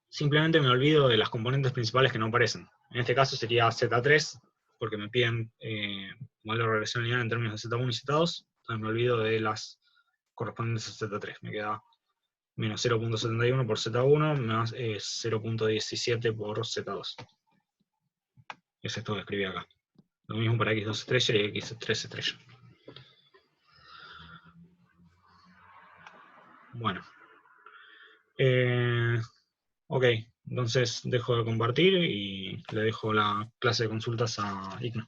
Speaker 3: simplemente me olvido de las componentes principales que no aparecen. En este caso sería Z3, porque me piden modelo de regresión lineal en términos de Z1 y Z2, entonces me olvido de las correspondientes a Z3. Me queda menos 0.71 por Z1, más 0.17 por Z2. Es esto que escribí acá. Lo mismo para X2 estrella y X3 estrella. Bueno. Ok, entonces dejo de compartir y le dejo la clase de consultas a Igna.